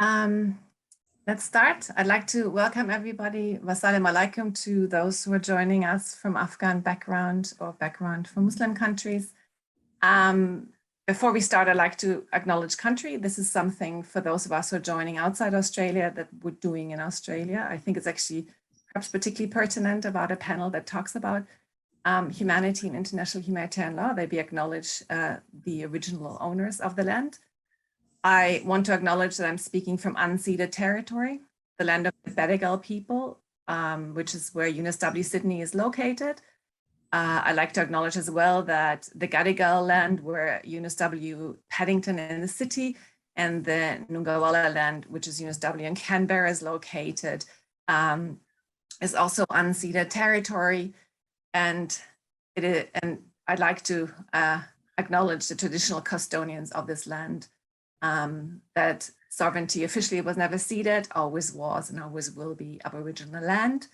Um, let's start. I'd like to welcome everybody. Wassalamu alaikum to those who are joining us from Afghan background or background from Muslim countries. Before we start, I'd like to acknowledge country. This is something for those of us who are joining outside Australia that we're doing in Australia. I think it's actually perhaps particularly pertinent about a panel that talks about humanity and international humanitarian law. They acknowledge the original owners of the land. I want to acknowledge that I'm speaking from unceded territory, the land of the Gadigal people, which is where UNSW Sydney is located. I'd like to acknowledge as well that the Gadigal land, where UNSW Paddington in the city, and the Noongarwala land, which is UNSW in Canberra, is located, is also unceded territory. And I'd like to acknowledge the traditional custodians of this land. That sovereignty officially was never ceded, always was and always will be Aboriginal land.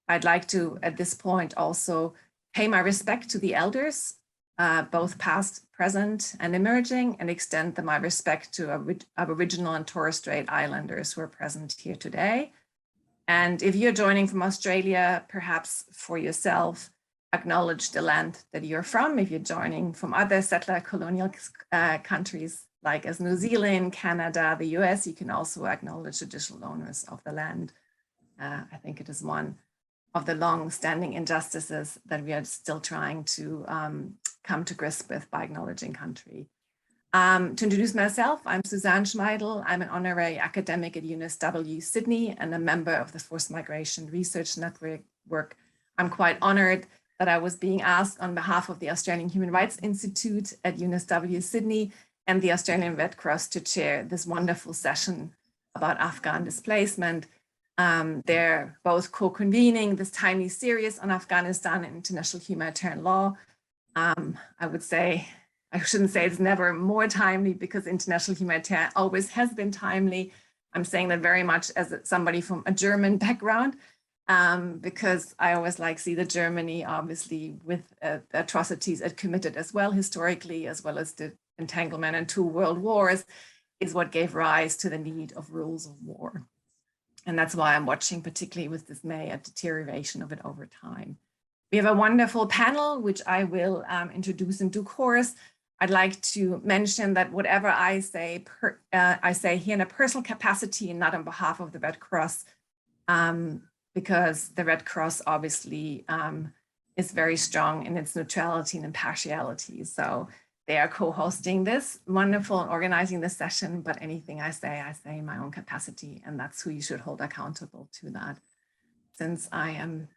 I'd like to, at this point, also pay my respect to the elders, both past, present, and emerging, and extend my respect to Aboriginal and Torres Strait Islanders who are present here today. And if you're joining from Australia, perhaps for yourself, acknowledge the land that you're from. If you're joining from other settler colonial countries, like as New Zealand, Canada, the US, you can also acknowledge traditional owners of the land. I think it is one of the long-standing injustices that we are still trying to come to grips with by acknowledging country. To introduce myself, I'm Susanne Schmiedl. I'm an honorary academic at UNSW Sydney and a member of the Forced Migration Research Network. I'm quite honored that I was being asked on behalf of the Australian Human Rights Institute at UNSW Sydney and the Australian Red Cross to chair this wonderful session about Afghan displacement. They're both co-convening this timely series on Afghanistan and international humanitarian law. I would say, I shouldn't say it's never more timely because international humanitarian always has been timely. I'm saying that very much as somebody from a German background, because I always like see that Germany, obviously with atrocities it committed as well historically, as well as the entanglement in 2 world wars, is what gave rise to the need of rules of war. And that's why I'm watching particularly with dismay a deterioration of it over time. We have a wonderful panel, which I will introduce in due course. I'd like to mention that whatever I say here in a personal capacity and not on behalf of the Red Cross, because the Red Cross obviously is very strong in its neutrality and impartiality. So they are co-hosting this wonderful and organizing this session, but anything I say in my own capacity, and that's who you should hold accountable to that. Since I am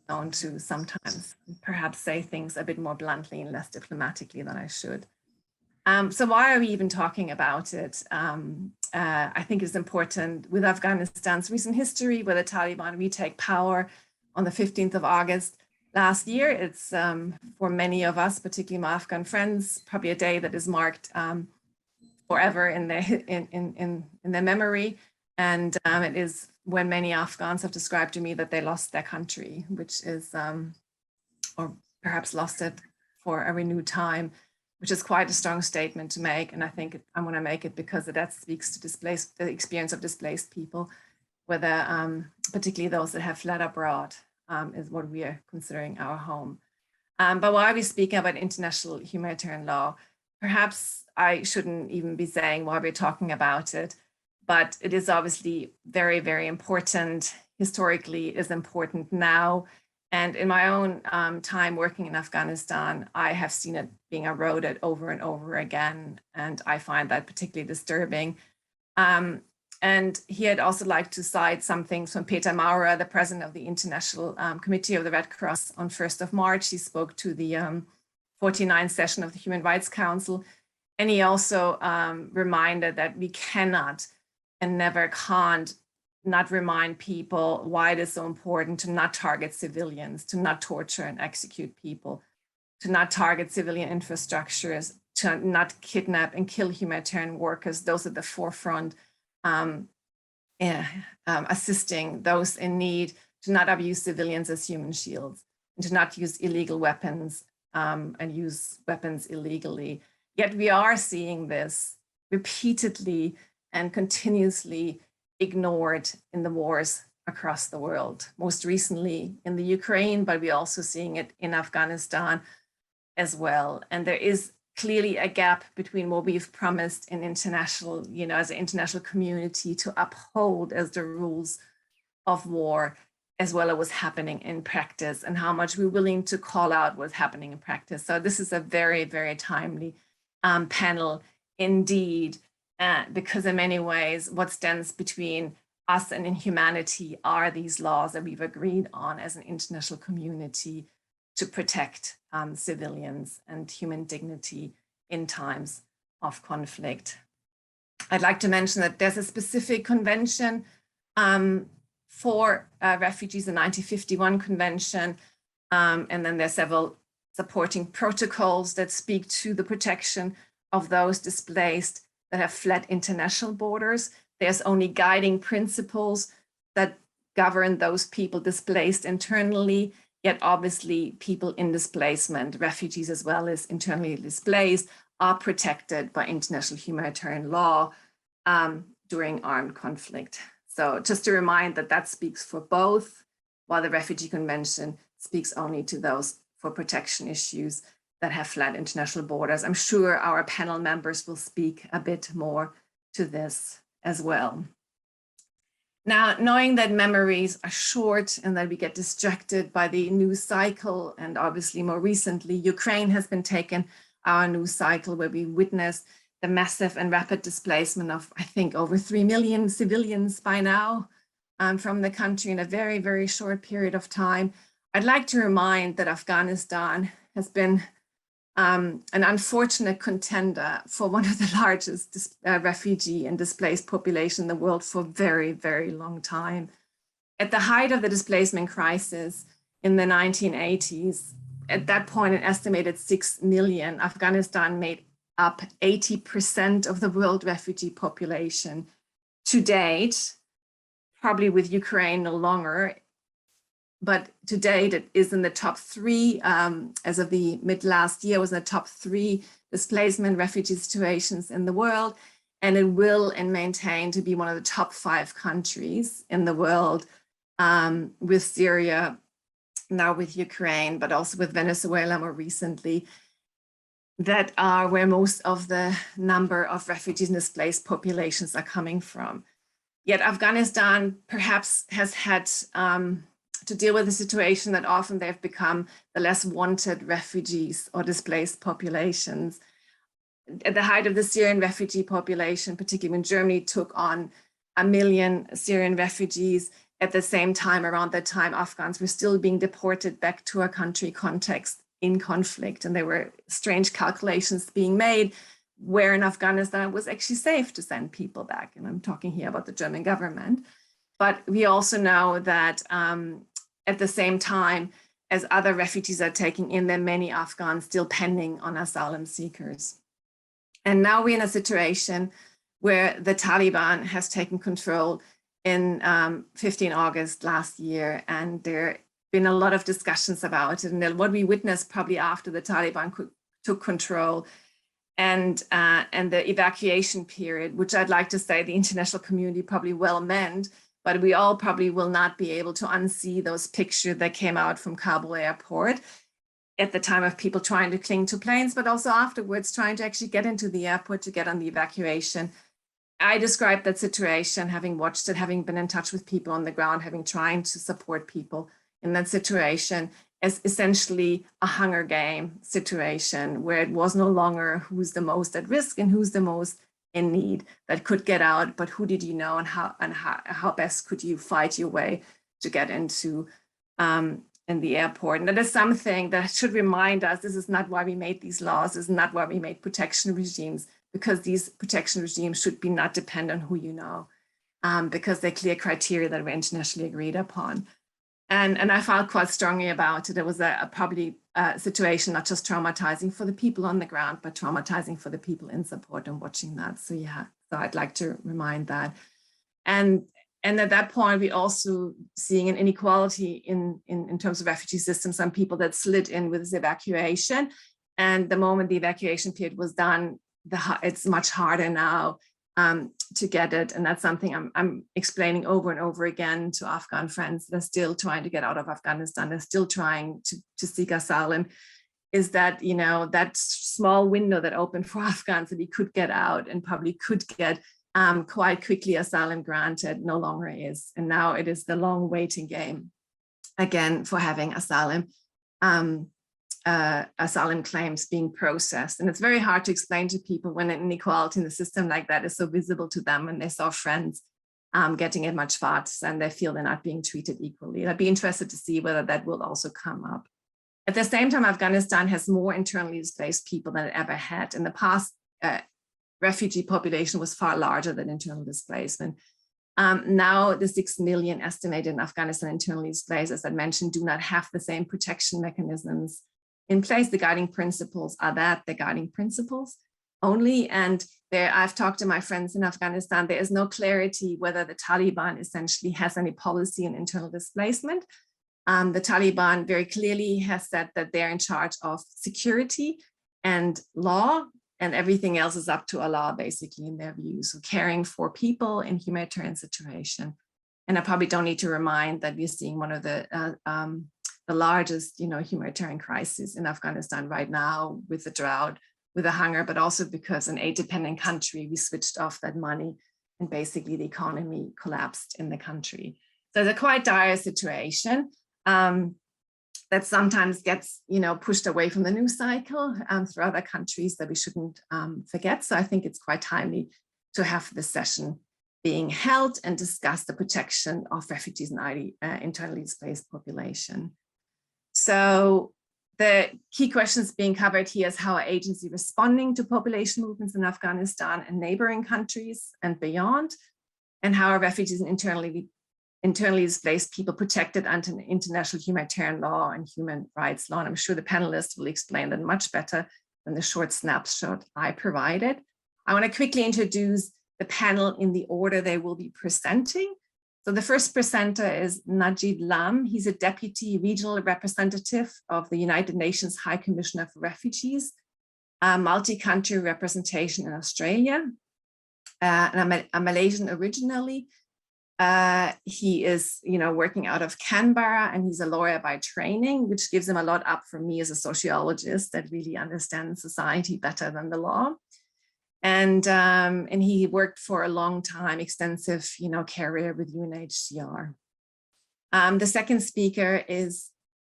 known to sometimes perhaps say things a bit more bluntly and less diplomatically than I should. So why are we even talking about it? I think it's important with Afghanistan's recent history, where the Taliban retake power on the 15th of August last year. It's for many of us, particularly my Afghan friends, probably a day that is marked forever in their memory. And it is when many Afghans have described to me that they lost their country, which is, or perhaps lost it for a renewed time, which is quite a strong statement to make. And I think I want to make it because that speaks to the experience of displaced people, whether particularly those that have fled abroad is what we are considering our home. But while we speak about international humanitarian law, perhaps I shouldn't even be saying why we're talking about it, but it is obviously very, very important. Historically, it is important now. And in my own time working in Afghanistan, I have seen it being eroded over and over again. And I find that particularly disturbing. And here I'd also like to cite some things from Peter Maurer, the president of the International Committee of the Red Cross on 1st of March. He spoke to the 49th session of the Human Rights Council. And he also reminded that we cannot and never can't not remind people why it is so important to not target civilians, to not torture and execute people, to not target civilian infrastructures, to not kidnap and kill humanitarian workers. Those at the forefront, assisting those in need, to not abuse civilians as human shields, and to not use illegal weapons and use weapons illegally. Yet we are seeing this repeatedly and continuously ignored in the wars across the world, most recently in the Ukraine, but we're also seeing it in Afghanistan as well. And there is clearly a gap between what we've promised in international, as an international community to uphold as the rules of war, as well as what's happening in practice and how much we're willing to call out what's happening in practice. So this is a very, very timely panel indeed, because in many ways, what stands between us and inhumanity are these laws that we've agreed on as an international community to protect civilians and human dignity in times of conflict. I'd like to mention that there's a specific convention for refugees, the 1951 convention, and then there's several supporting protocols that speak to the protection of those displaced that have fled international borders. There's only guiding principles that govern those people displaced internally, yet obviously people in displacement, refugees as well as internally displaced, are protected by international humanitarian law during armed conflict. So just to remind that speaks for both, while the Refugee Convention speaks only to those for protection issues that have fled international borders. I'm sure our panel members will speak a bit more to this as well. Now, knowing that memories are short and that we get distracted by the news cycle, and obviously more recently, Ukraine has been taken our news cycle where we witnessed the massive and rapid displacement of, I think, over 3 million civilians by now from the country in a very, very short period of time. I'd like to remind that Afghanistan has been an unfortunate contender for one of the largest refugee and displaced population in the world for a very, very long time. At the height of the displacement crisis in the 1980s, at that point, an estimated 6 million, Afghanistan made up 80% of the world refugee population. To date, probably with Ukraine no longer, but to date it is in the top 3, as of the mid last year, was in the top 3 displacement refugee situations in the world, and it will and maintain to be one of the top 5 countries in the world, with Syria, now with Ukraine, but also with Venezuela more recently, that are where most of the number of refugees and displaced populations are coming from. Yet Afghanistan perhaps has had to deal with a situation that often they've become the less wanted refugees or displaced populations. At the height of the Syrian refugee population, particularly when Germany took on 1 million Syrian refugees, at the same time, around that time, Afghans were still being deported back to a country context in conflict. And there were strange calculations being made where in Afghanistan it was actually safe to send people back. And I'm talking here about the German government. But we also know that at the same time as other refugees are taking in, there are many Afghans still pending on asylum seekers. And now we're in a situation where the Taliban has taken control in 15 August last year, and there have been a lot of discussions about it. And what we witnessed probably after the Taliban took control and the evacuation period, which I'd like to say the international community probably well meant, but we all probably will not be able to unsee those pictures that came out from Kabul airport at the time of people trying to cling to planes, but also afterwards trying to actually get into the airport to get on the evacuation. I described that situation, having watched it, having been in touch with people on the ground, having tried to support people in that situation, as essentially a Hunger Game situation where it was no longer who's the most at risk and who's the most in need that could get out, but who did you know and how best could you fight your way to get into in the airport. And that is something that should remind us, this is not why we made these laws, this is not why we made protection regimes, because these protection regimes should be not depend on who you know, because they're clear criteria that were internationally agreed upon. And I felt quite strongly about it. It was probably a situation not just traumatizing for the people on the ground, but traumatizing for the people in support and watching that. So yeah, so I'd like to remind that. And at that point, we also seeing an inequality in terms of refugee systems, some people that slid in with this evacuation. And the moment the evacuation period was done, it's much harder now to get it. And that's something I'm explaining over and over again to Afghan friends that are still trying to get out of Afghanistan. They're still trying to seek asylum, is that, you know, that small window that opened for Afghans that he could get out and probably could get quite quickly asylum granted no longer is. And now it is the long waiting game again for having asylum claims being processed. And it's very hard to explain to people when an inequality in the system like that is so visible to them, and they saw friends getting it much faster and they feel they're not being treated equally. I'd be interested to see whether that will also come up. At the same time, Afghanistan has more internally displaced people than it ever had. In the past, refugee population was far larger than internal displacement. Now the 6 million estimated in Afghanistan internally displaced, as I mentioned, do not have the same protection mechanisms in place. The guiding principles are the guiding principles only. And there, I've talked to my friends in Afghanistan, there is no clarity whether the Taliban essentially has any policy on internal displacement. The Taliban very clearly has said that they're in charge of security and law, and everything else is up to Allah, basically, in their view. So caring for people in humanitarian situation. And I probably don't need to remind that we're seeing one of the largest, humanitarian crises in Afghanistan right now, with the drought, with the hunger, but also because an aid-dependent country, we switched off that money and basically the economy collapsed in the country. So it's a quite dire situation. That sometimes gets, pushed away from the news cycle through other countries that we shouldn't forget. So I think it's quite timely to have this session being held and discuss the protection of refugees and internally displaced population. So the key questions being covered here is how our agency responding to population movements in Afghanistan and neighboring countries and beyond, and how are refugees and internally displaced people protected under international humanitarian law and human rights law. And I'm sure the panelists will explain that much better than the short snapshot I provided. I want to quickly introduce the panel in the order they will be presenting. So the first presenter is Najib Lam. He's a deputy regional representative of the United Nations High Commissioner for Refugees, multi-country representation in Australia, and a Malaysian originally. He is, working out of Canberra, and he's a lawyer by training, which gives him a lot up for me as a sociologist that really understands society better than the law. And he worked for a long time, extensive, career with UNHCR. The second speaker is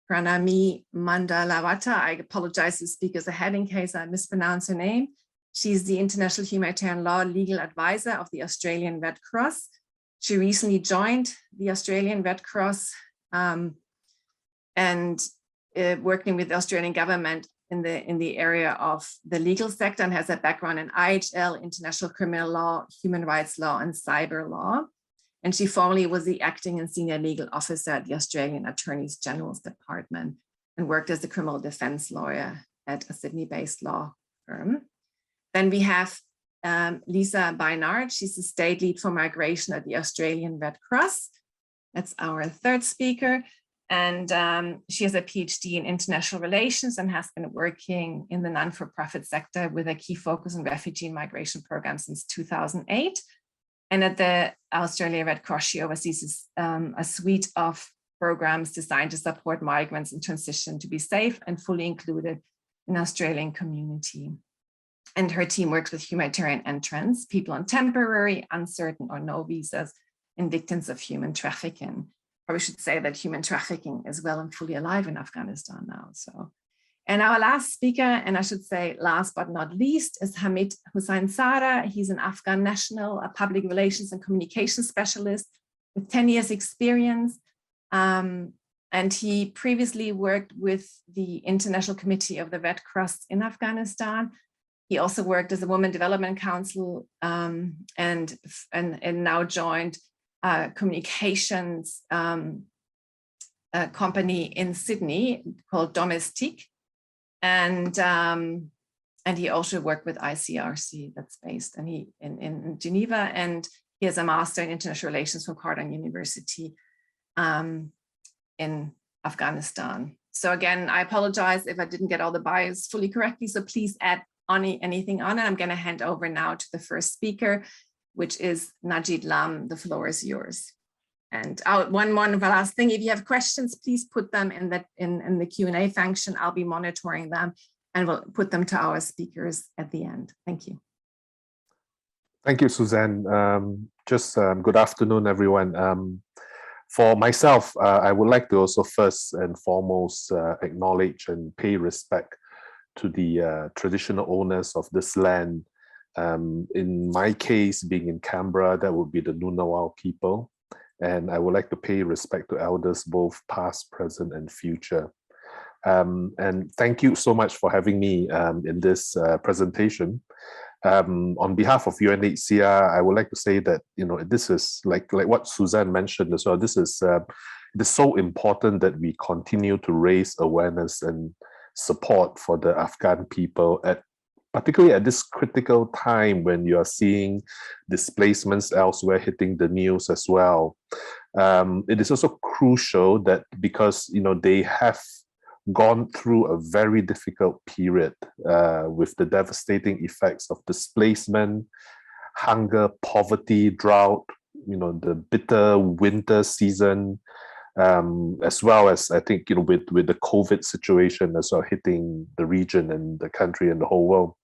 Pranami Mandalawata. I apologize to speakers ahead in case I mispronounce her name. She's the International Humanitarian Law legal advisor of the Australian Red Cross. She recently joined the Australian Red Cross and working with the Australian government in the area of the legal sector, and has a background in IHL, international criminal law, human rights law, and cyber law. And she formerly was the acting and senior legal officer at the Australian Attorney General's Department and worked as a criminal defense lawyer at a Sydney-based law firm. Then we have Liza Beinart. She's the state lead for migration at the Australian Red Cross. That's our third speaker. And she has a PhD in international relations and has been working in the non-for-profit sector with a key focus on refugee and migration programs since 2008. And at the Australian Red Cross, she oversees a suite of programs designed to support migrants in transition to be safe and fully included in the Australian community. And her team works with humanitarian entrants, people on temporary, uncertain, or no visas, and victims of human trafficking. Probably should say that human trafficking is well and fully alive in Afghanistan now. So, and our last speaker, and I should say last but not least, is Hamid Hussain. He's an Afghan national, a public relations and communication specialist with 10 years experience. And he previously worked with the International Committee of the Red Cross in Afghanistan. He also worked as a Women Development Council and now joined communications company in Sydney called Domestique. And he also worked with ICRC that's based in Geneva. And he has a master in international relations from Carleton University in Afghanistan. So again, I apologize if I didn't get all the bios fully correctly. So please add anything on it. I'm going to hand over now to the first speaker, which is Najib Lam. The floor is yours. And one last thing, if you have questions, please put them in the Q&A function. I'll be monitoring them and we'll put them to our speakers at the end. Thank you. Thank you, Susanne. Good afternoon, everyone. For myself, I would like to also first and foremost acknowledge and pay respect to the traditional owners of this land. In my case, being in Canberra, that would be the Ngunnawal people. And I would like to pay respect to elders, both past, present, and future. And thank you so much for having me in this presentation. On behalf of UNHCR, I would like to say that, this is like what Susanne mentioned as well. This is it is so important that we continue to raise awareness and support for the Afghan people, particularly at this critical time when you are seeing displacements elsewhere hitting the news as well. It is also crucial that because they have gone through a very difficult period with the devastating effects of displacement, hunger, poverty, drought, the bitter winter season, as well as I think with the COVID situation as well hitting the region and the country and the whole world.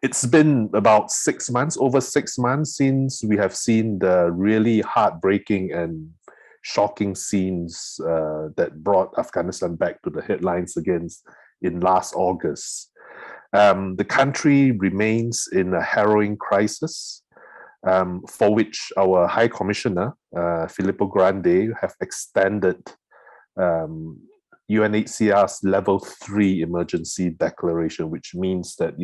It's been about 6 months, over 6 months, since we have seen the really heartbreaking and shocking scenes that brought Afghanistan back to the headlines again in last August. The country remains in a harrowing crisis, for which our High Commissioner, Filippo Grandi, have extended UNHCR's level 3 emergency declaration, which means that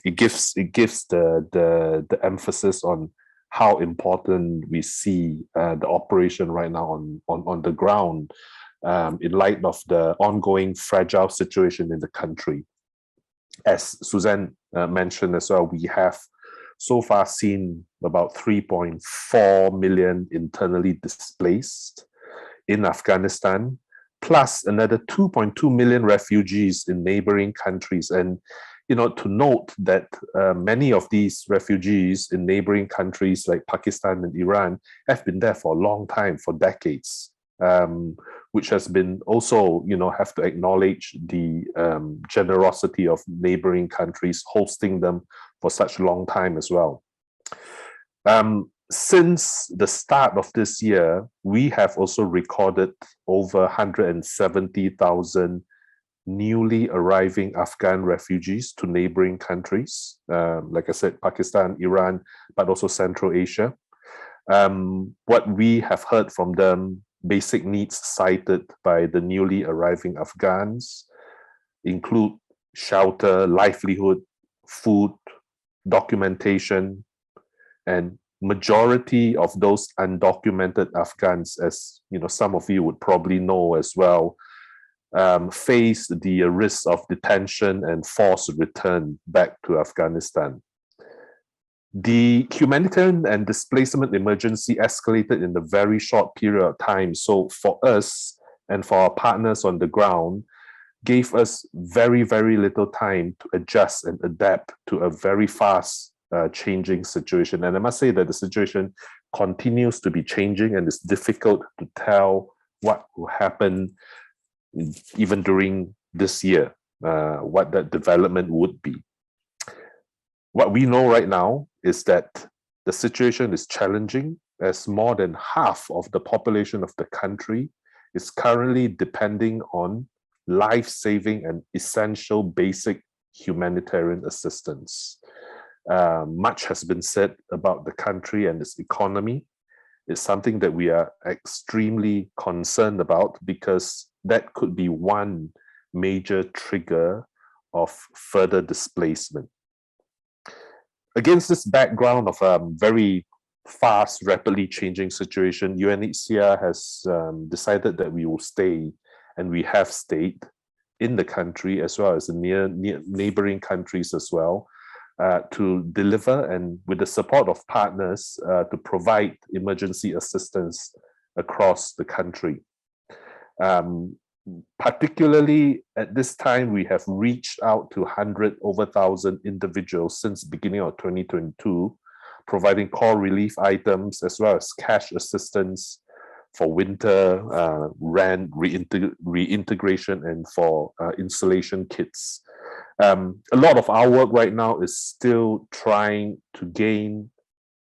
it gives the emphasis on how important we see the operation right now on the ground in light of the ongoing fragile situation in the country. As Susanne mentioned as well, we have so far seen about 3.4 million internally displaced in Afghanistan, plus another 2.2 million refugees in neighboring countries. And to note that many of these refugees in neighboring countries like Pakistan and Iran have been there for a long time, for decades, which has been also, have to acknowledge the generosity of neighboring countries hosting them for such a long time as well. Since the start of this year, we have also recorded over 170,000 newly arriving Afghan refugees to neighboring countries, like I said, Pakistan, Iran, but also Central Asia. What we have heard from them, basic needs cited by the newly arriving Afghans include shelter, livelihood, food, documentation, and majority of those undocumented Afghans, as some of you would probably know as well, face the risk of detention and forced return back to Afghanistan. The humanitarian and displacement emergency escalated in a very short period of time. So for us and for our partners on the ground, gave us very, very little time to adjust and adapt to a very fast changing situation. And I must say that the situation continues to be changing, and it's difficult to tell what will happen even during this year, what that development would be. What we know right now is that the situation is challenging, as more than half of the population of the country is currently depending on life-saving and essential basic humanitarian assistance. Much has been said about the country and its economy. It's something that we are extremely concerned about, because that could be one major trigger of further displacement. Against this background of a very fast, rapidly changing situation, UNHCR has decided that we will stay, and we have stayed in the country as well as in neighboring countries as well, to deliver, and with the support of partners, to provide emergency assistance across the country. Particularly at this time, we have reached out to over 1,000 individuals since the beginning of 2022, providing core relief items as well as cash assistance for winter rent reintegration and for installation kits. A lot of our work right now is still trying to gain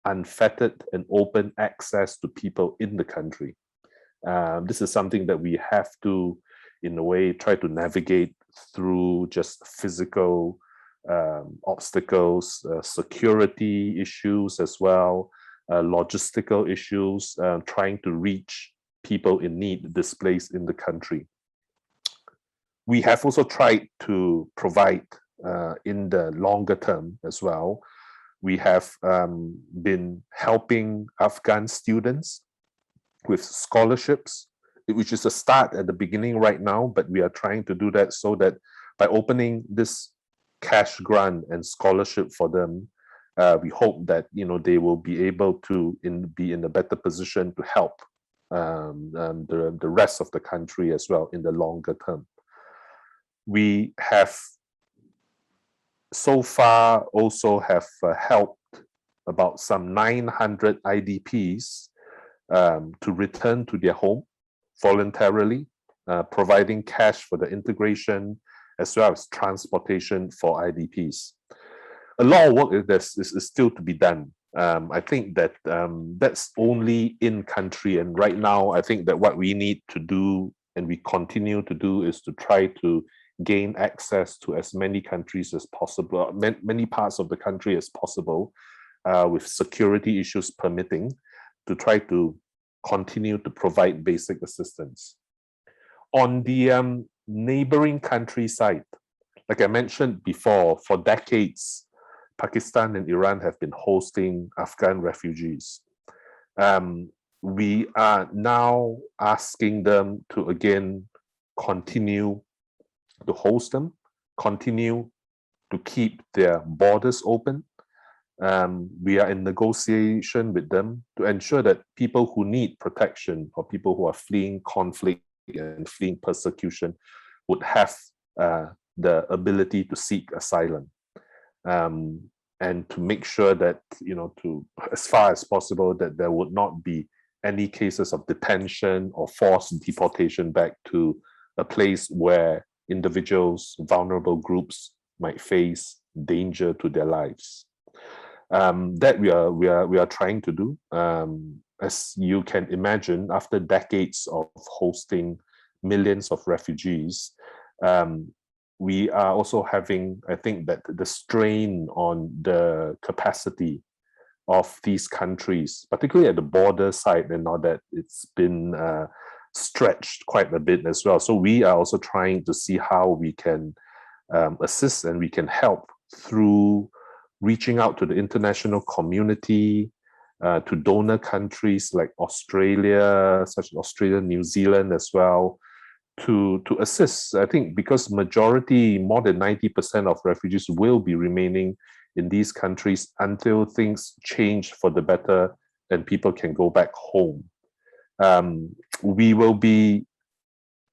unfettered and open access to people in the country. This is something that we have to, in a way, try to navigate through just physical obstacles, security issues as well, logistical issues, trying to reach people in need displaced in the country. We have also tried to provide in the longer term as well. We have been helping Afghan students with scholarships, which is a start at the beginning right now, but we are trying to do that so that by opening this cash grant and scholarship for them, we hope that they will be able to be in a better position to help the rest of the country as well in the longer term. We have so far also have helped about some 900 IDPs to return to their home voluntarily, providing cash for the integration as well as transportation for IDPs. A lot of work is still to be done. I think that that's only in country, and right now I think that what we need to do and we continue to do is to try to gain access to as many countries as possible, many parts of the country as possible, with security issues permitting, to try to continue to provide basic assistance. On the neighboring country side, like I mentioned before, for decades, Pakistan and Iran have been hosting Afghan refugees. We are now asking them to again continue to host them, continue to keep their borders open. We are in negotiation with them to ensure that people who need protection or people who are fleeing conflict and fleeing persecution would have the ability to seek asylum, and to make sure that, to as far as possible, that there would not be any cases of detention or forced deportation back to a place where individuals, vulnerable groups might face danger to their lives. That we are trying to do. As you can imagine, after decades of hosting millions of refugees, we are also having, I think, that the strain on the capacity of these countries, particularly at the border side and all that, it's been stretched quite a bit as well. So we are also trying to see how we can assist and we can help through reaching out to the international community, to donor countries like Australia, such as Australia, New Zealand as well, to assist. I think because majority, more than 90% of refugees will be remaining in these countries until things change for the better and people can go back home. We will be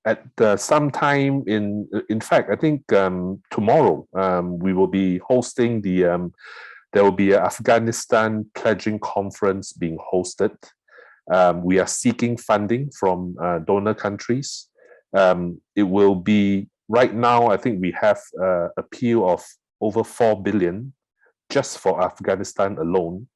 at some time in fact, I think tomorrow, we will be hosting there will be an Afghanistan pledging conference being hosted. We are seeking funding from donor countries. It will be, right now, I think we have an appeal of over 4 billion just for Afghanistan alone.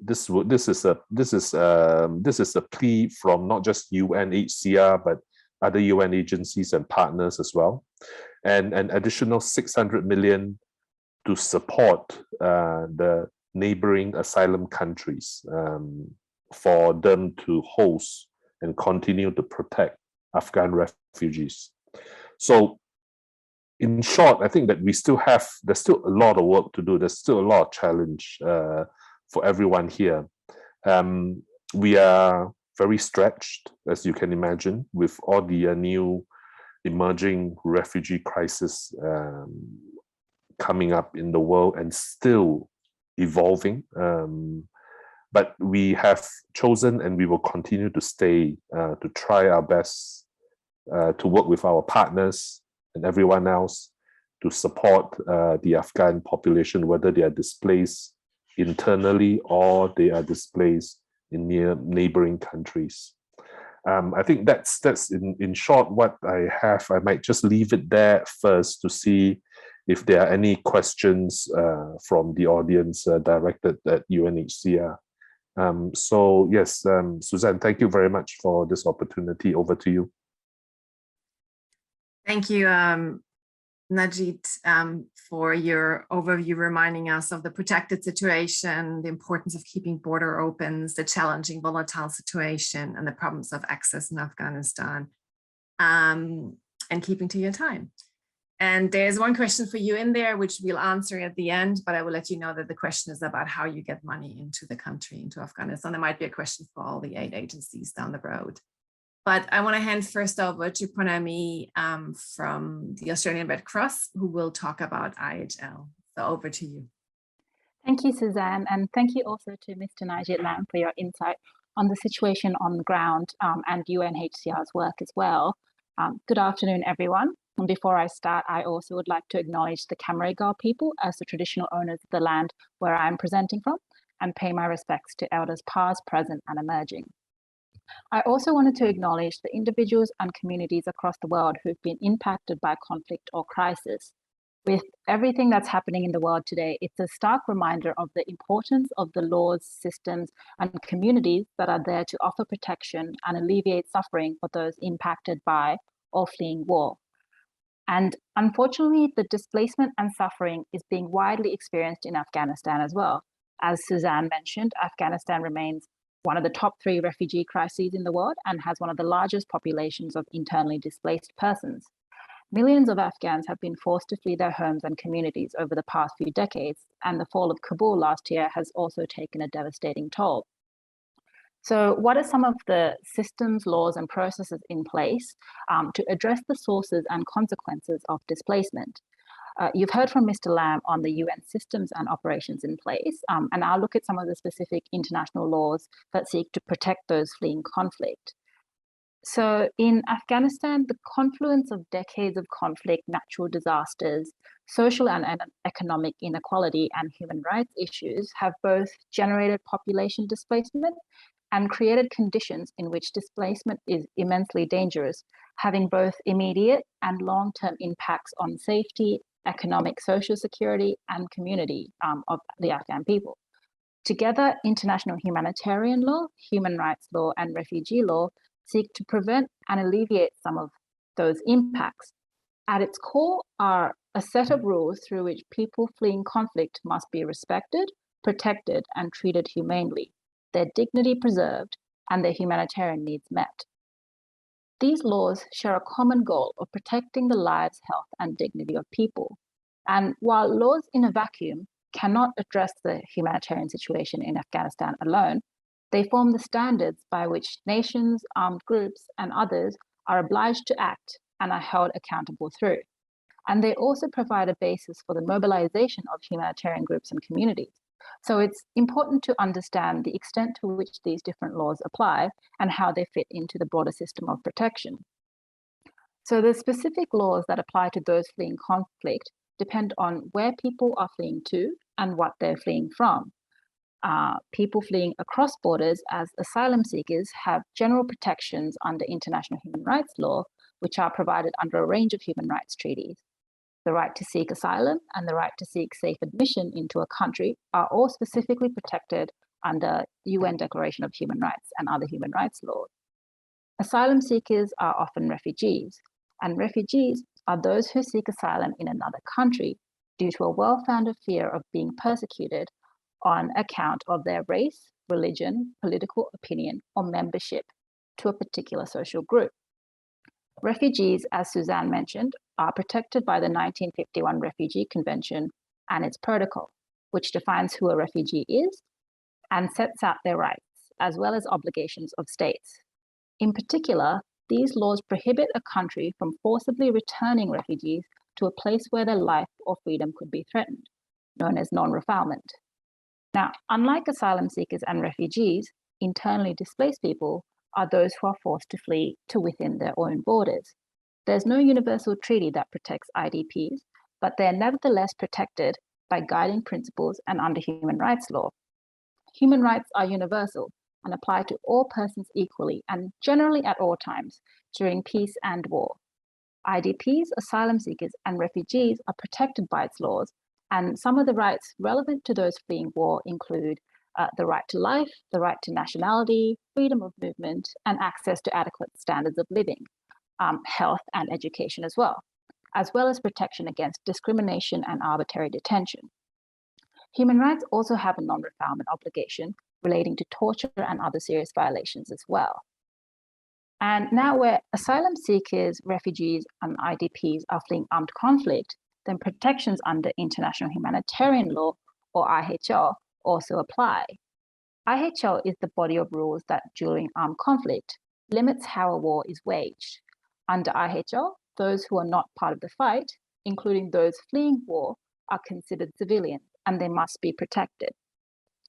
This is a plea from not just UNHCR but other UN agencies and partners as well, and an additional 600 million to support the neighboring asylum countries for them to host and continue to protect Afghan refugees. So in short, I think that there's still a lot of work to do. There's still a lot of challenge for everyone here. We are very stretched, as you can imagine, with all the new emerging refugee crisis coming up in the world and still evolving. But we have chosen, and we will continue to stay, to try our best to work with our partners and everyone else to support the Afghan population, whether they are displaced internally or they are displaced in neighboring countries. I think that's in short what I have. I might just leave it there first to see if there are any questions from the audience directed at UNHCR. So yes, Susanne, thank you very much for this opportunity. Over to you. Thank you, Najib, for your overview, reminding us of the protected situation, the importance of keeping border opens, the challenging volatile situation, and the problems of access in Afghanistan, and keeping to your time. And there's one question for you in there, which we'll answer at the end, but I will let you know that the question is about how you get money into the country, into Afghanistan. There might be a question for all the aid agencies down the road. But I want to hand first over to Pranami from the Australian Red Cross, who will talk about IHL. So over to you. Thank you, Susanne, and thank you also to Mr. Najib Lam for your insight on the situation on the ground and UNHCR's work as well. Good afternoon, everyone. And before I start, I also would like to acknowledge the Cammeraygal people as the traditional owners of the land where I am presenting from, and pay my respects to elders past, present, and emerging. I also wanted to acknowledge the individuals and communities across the world who've been impacted by conflict or crisis. With everything that's happening in the world today, it's a stark reminder of the importance of the laws, systems, and communities that are there to offer protection and alleviate suffering for those impacted by or fleeing war. And unfortunately, the displacement and suffering is being widely experienced in Afghanistan as well. As Susanne mentioned, Afghanistan remains one of the top 3 refugee crises in the world and has one of the largest populations of internally displaced persons. Millions of Afghans have been forced to flee their homes and communities over the past few decades, and the fall of Kabul last year has also taken a devastating toll. So what are some of the systems, laws, and processes in place to address the sources and consequences of displacement? You've heard from Mr. Lam on the UN systems and operations in place, and I'll look at some of the specific international laws that seek to protect those fleeing conflict. So in Afghanistan, the confluence of decades of conflict, natural disasters, social and economic inequality, and human rights issues have both generated population displacement and created conditions in which displacement is immensely dangerous, having both immediate and long-term impacts on safety, economic, social security, and community of the Afghan people. Together, international humanitarian law, human rights law, and refugee law seek to prevent and alleviate some of those impacts. At its core are a set of rules through which people fleeing conflict must be respected, protected, and treated humanely, their dignity preserved, and their humanitarian needs met. These laws share a common goal of protecting the lives, health, and dignity of people. And while laws in a vacuum cannot address the humanitarian situation in Afghanistan alone, they form the standards by which nations, armed groups, and others are obliged to act and are held accountable through. And they also provide a basis for the mobilization of humanitarian groups and communities. So it's important to understand the extent to which these different laws apply and how they fit into the broader system of protection. So the specific laws that apply to those fleeing conflict depend on where people are fleeing to and what they're fleeing from. People fleeing across borders as asylum seekers have general protections under international human rights law, which are provided under a range of human rights treaties. The right to seek asylum and the right to seek safe admission into a country are all specifically protected under UN Declaration of Human Rights and other human rights laws. Asylum seekers are often refugees, and refugees are those who seek asylum in another country due to a well-founded fear of being persecuted on account of their race, religion, political opinion, or membership to a particular social group. Refugees, as Susanne mentioned, are protected by the 1951 Refugee Convention and its protocol, which defines who a refugee is and sets out their rights, as well as obligations of states. In particular, these laws prohibit a country from forcibly returning refugees to a place where their life or freedom could be threatened, known as non-refoulement. Now, unlike asylum seekers and refugees, internally displaced people are those who are forced to flee to within their own borders. There's no universal treaty that protects IDPs, but they're nevertheless protected by guiding principles and under human rights law. Human rights are universal and apply to all persons equally and generally at all times during peace and war. IDPs, asylum seekers, and refugees are protected by its laws, and some of the rights relevant to those fleeing war include the right to life, the right to nationality, freedom of movement, and access to adequate standards of living, health and education as well as protection against discrimination and arbitrary detention. Human rights also have a non-refoulement obligation relating to torture and other serious violations as well. And now where asylum seekers, refugees, and IDPs are fleeing armed conflict, then protections under International Humanitarian Law, or IHL, also apply. IHL is the body of rules that during armed conflict limits how a war is waged. Under IHL, those who are not part of the fight, including those fleeing war, are considered civilians and they must be protected.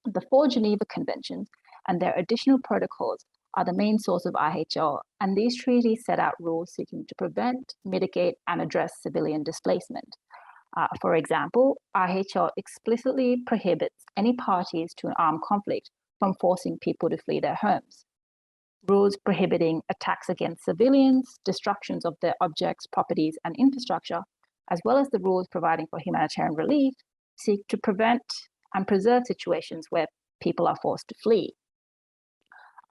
The 4 Geneva Conventions and their additional protocols are the main source of IHL, and these treaties set out rules seeking to prevent, mitigate, and address civilian displacement. For example, IHL explicitly prohibits any parties to an armed conflict from forcing people to flee their homes. Rules prohibiting attacks against civilians, destructions of their objects, properties, and infrastructure, as well as the rules providing for humanitarian relief, seek to prevent and preserve situations where people are forced to flee.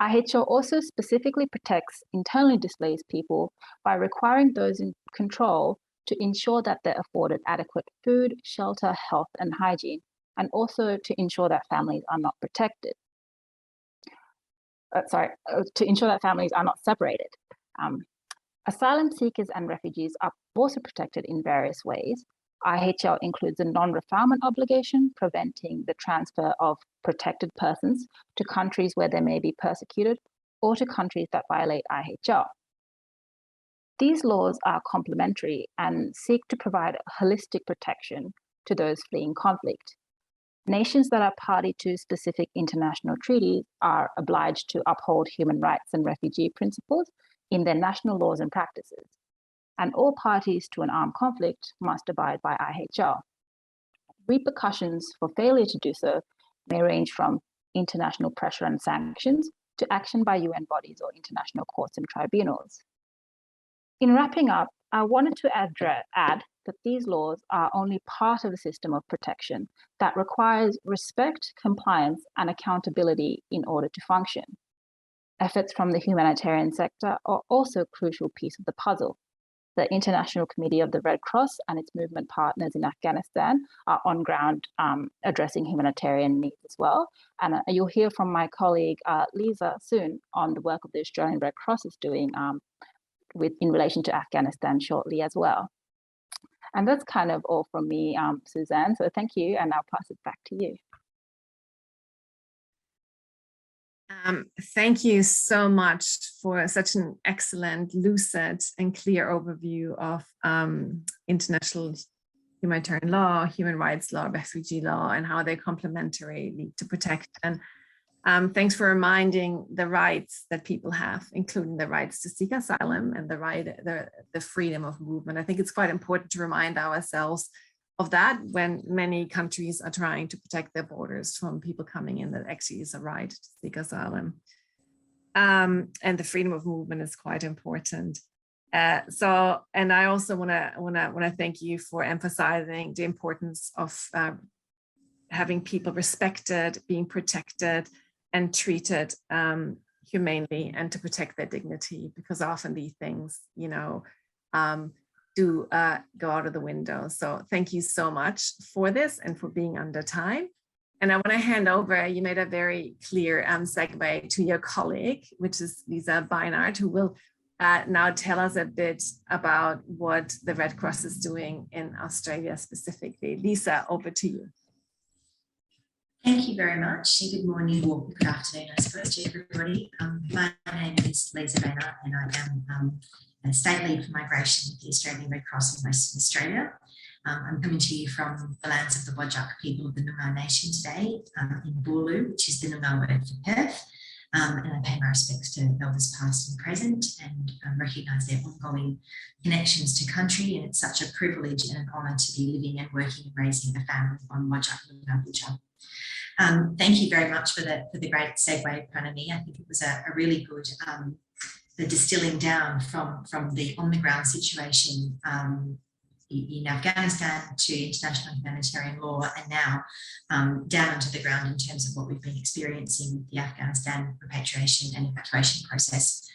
IHL also specifically protects internally displaced people by requiring those in control to ensure that they're afforded adequate food, shelter, health, and hygiene, and also to ensure that families are not protected. To ensure that families are not separated. Asylum seekers and refugees are also protected in various ways. IHL includes a non-refoulement obligation preventing the transfer of protected persons to countries where they may be persecuted or to countries that violate IHL. These laws are complementary and seek to provide holistic protection to those fleeing conflict. Nations that are party to specific international treaties are obliged to uphold human rights and refugee principles in their national laws and practices. And all parties to an armed conflict must abide by IHL. Repercussions for failure to do so may range from international pressure and sanctions to action by UN bodies or international courts and tribunals. In wrapping up, I wanted to add that these laws are only part of a system of protection that requires respect, compliance, and accountability in order to function. Efforts from the humanitarian sector are also a crucial piece of the puzzle. The International Committee of the Red Cross and its movement partners in Afghanistan are on ground addressing humanitarian needs as well. And you'll hear from my colleague Liza soon on the work of the Australian Red Cross is doing in relation to Afghanistan shortly as well. And that's kind of all from me, Susanne. So thank you, and I'll pass it back to you. Thank you so much for such an excellent, lucid, and clear overview of international humanitarian law, human rights law, refugee law, and how they're complementary to protect. And thanks for reminding the rights that people have, including the rights to seek asylum and the freedom of movement. I think it's quite important to remind ourselves of that when many countries are trying to protect their borders from people coming in, that actually is a right to seek asylum. And the freedom of movement is quite important. And I also want to thank you for emphasizing the importance of having people respected, being protected, and treated humanely, and to protect their dignity, because often these things, do go out of the window. So thank you so much for this and for being under time. And I want to hand over, you made a very clear segue to your colleague, which is Liza Beinart, who will now tell us a bit about what the Red Cross is doing in Australia specifically. Lisa, over to you. Thank you very much. Good morning or good afternoon, I suppose, to everybody. My name is Liza Beinart, and I am a State Lead for Migration with the Australian Red Cross in Western Australia. I'm coming to you from the lands of the Whadjuk people of the Noongar Nation today in Boorloo, which is the Noongar word for Perth. And I pay my respects to elders past and present, and recognise their ongoing connections to country. And it's such a privilege and an honour to be living and working and raising a family on Wajak Abuja. Thank you very much for the great segue, Pranami. I think it was a really good the distilling down from the on-the-ground situation in Afghanistan to international humanitarian law, and now down onto the ground in terms of what we've been experiencing with the Afghanistan repatriation and evacuation process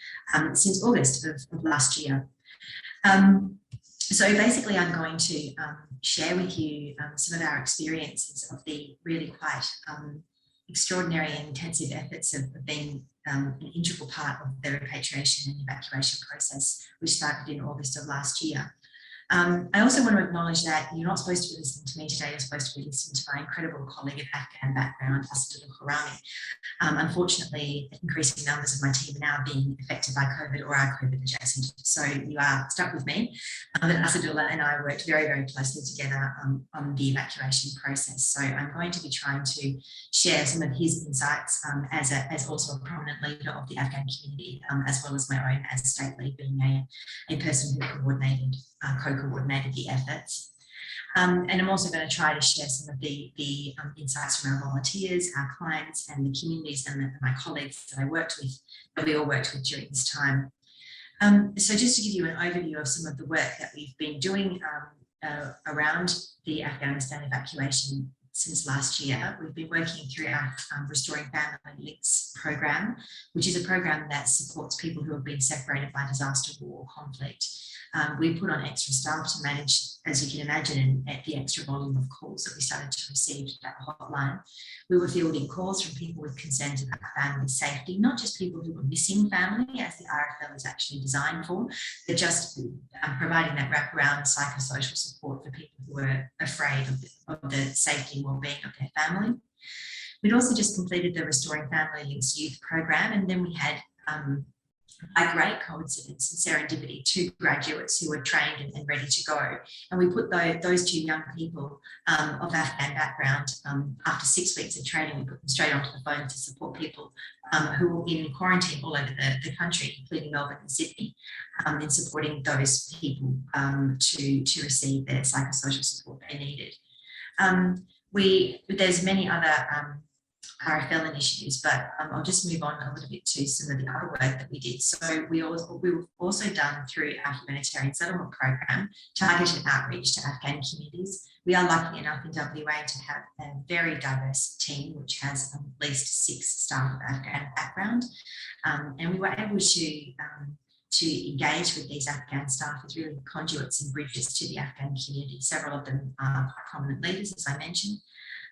since August of last year. So basically, I'm going to share with you some of our experiences of the really quite extraordinary and intensive efforts of being an integral part of the repatriation and evacuation process, which started in August of last year. I also want to acknowledge that you're not supposed to be listening to me today, you're supposed to be listening to my incredible colleague of Afghan background, Susanne. Unfortunately, increasing numbers of my team are now being affected by COVID or are COVID adjacent. So you are stuck with me. But Asadullah and I worked very, very closely together on the evacuation process. So I'm going to be trying to share some of his insights as also a prominent leader of the Afghan community, as well as my own as a state lead, being a person who co-coordinated the efforts. And I'm also going to try to share some of the insights from our volunteers, our clients, and the communities and my colleagues that we all worked with during this time. So just to give you an overview of some of the work that we've been doing around the Afghanistan evacuation since last year, we've been working through our Restoring Family Links program, which is a program that supports people who have been separated by disaster, war, or conflict. We put on extra staff to manage, as you can imagine, at the extra volume of calls that we started to receive to that hotline. We were fielding calls from people with concerns about family safety, not just people who were missing family, as the RFL is actually designed for, but just providing that wraparound psychosocial support for people who were afraid of the safety and well-being of their family. We'd also just completed the Restoring Family Links youth program, and then we had by great coincidence and serendipity, 2 graduates who were trained and ready to go. And we put those 2 young people of Afghan background, after 6 weeks of training, we put them straight onto the phone to support people who were in quarantine all over the country, including Melbourne and Sydney, in supporting those people to receive the psychosocial support they needed. There's many other RFL initiatives, but I'll just move on a little bit to some of the other work that we did. So we've also done through our humanitarian settlement program targeted outreach to Afghan communities. We are lucky enough in WA to have a very diverse team, which has at least 6 staff of Afghan background, and we were able to engage with these Afghan staff as really conduits and bridges to the Afghan community. Several of them are quite prominent leaders, as I mentioned.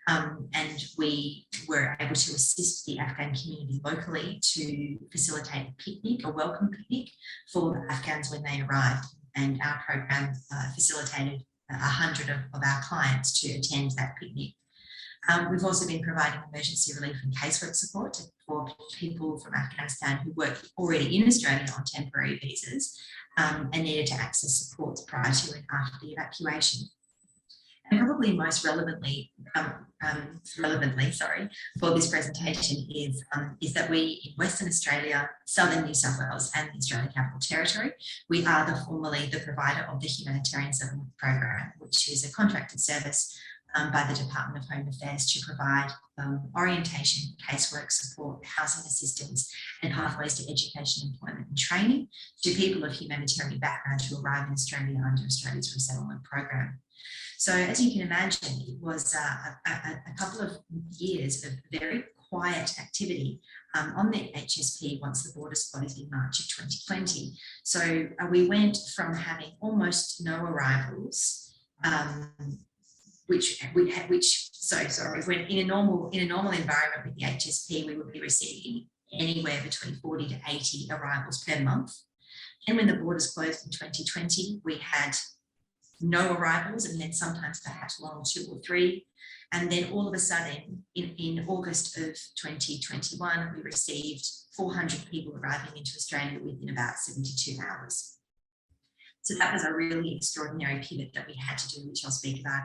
And we were able to assist the Afghan community locally to facilitate a picnic, a welcome picnic for the Afghans when they arrived. And our program facilitated 100 of our clients to attend that picnic. We've also been providing emergency relief and casework support for people from Afghanistan who work already in Australia on temporary visas and needed to access supports prior to and after the evacuation. And probably most relevantly, for this presentation is that we in Western Australia, Southern New South Wales and the Australian Capital Territory, we are formerly the provider of the Humanitarian Settlement Program, which is a contracted service by the Department of Home Affairs to provide orientation, casework support, housing assistance and pathways to education, employment and training to people of humanitarian background who arrive in Australia under Australia's resettlement program. So as you can imagine, it was a couple of years of very quiet activity on the HSP once the borders closed in March of 2020. So we went from having almost no arrivals, when in a normal environment with the HSP, we would be receiving anywhere between 40 to 80 arrivals per month. And when the borders closed in 2020, we had no arrivals, and then sometimes perhaps 1 or 2 or 3. And then all of a sudden, in August of 2021, we received 400 people arriving into Australia within about 72 hours. So that was a really extraordinary pivot that we had to do, which I'll speak about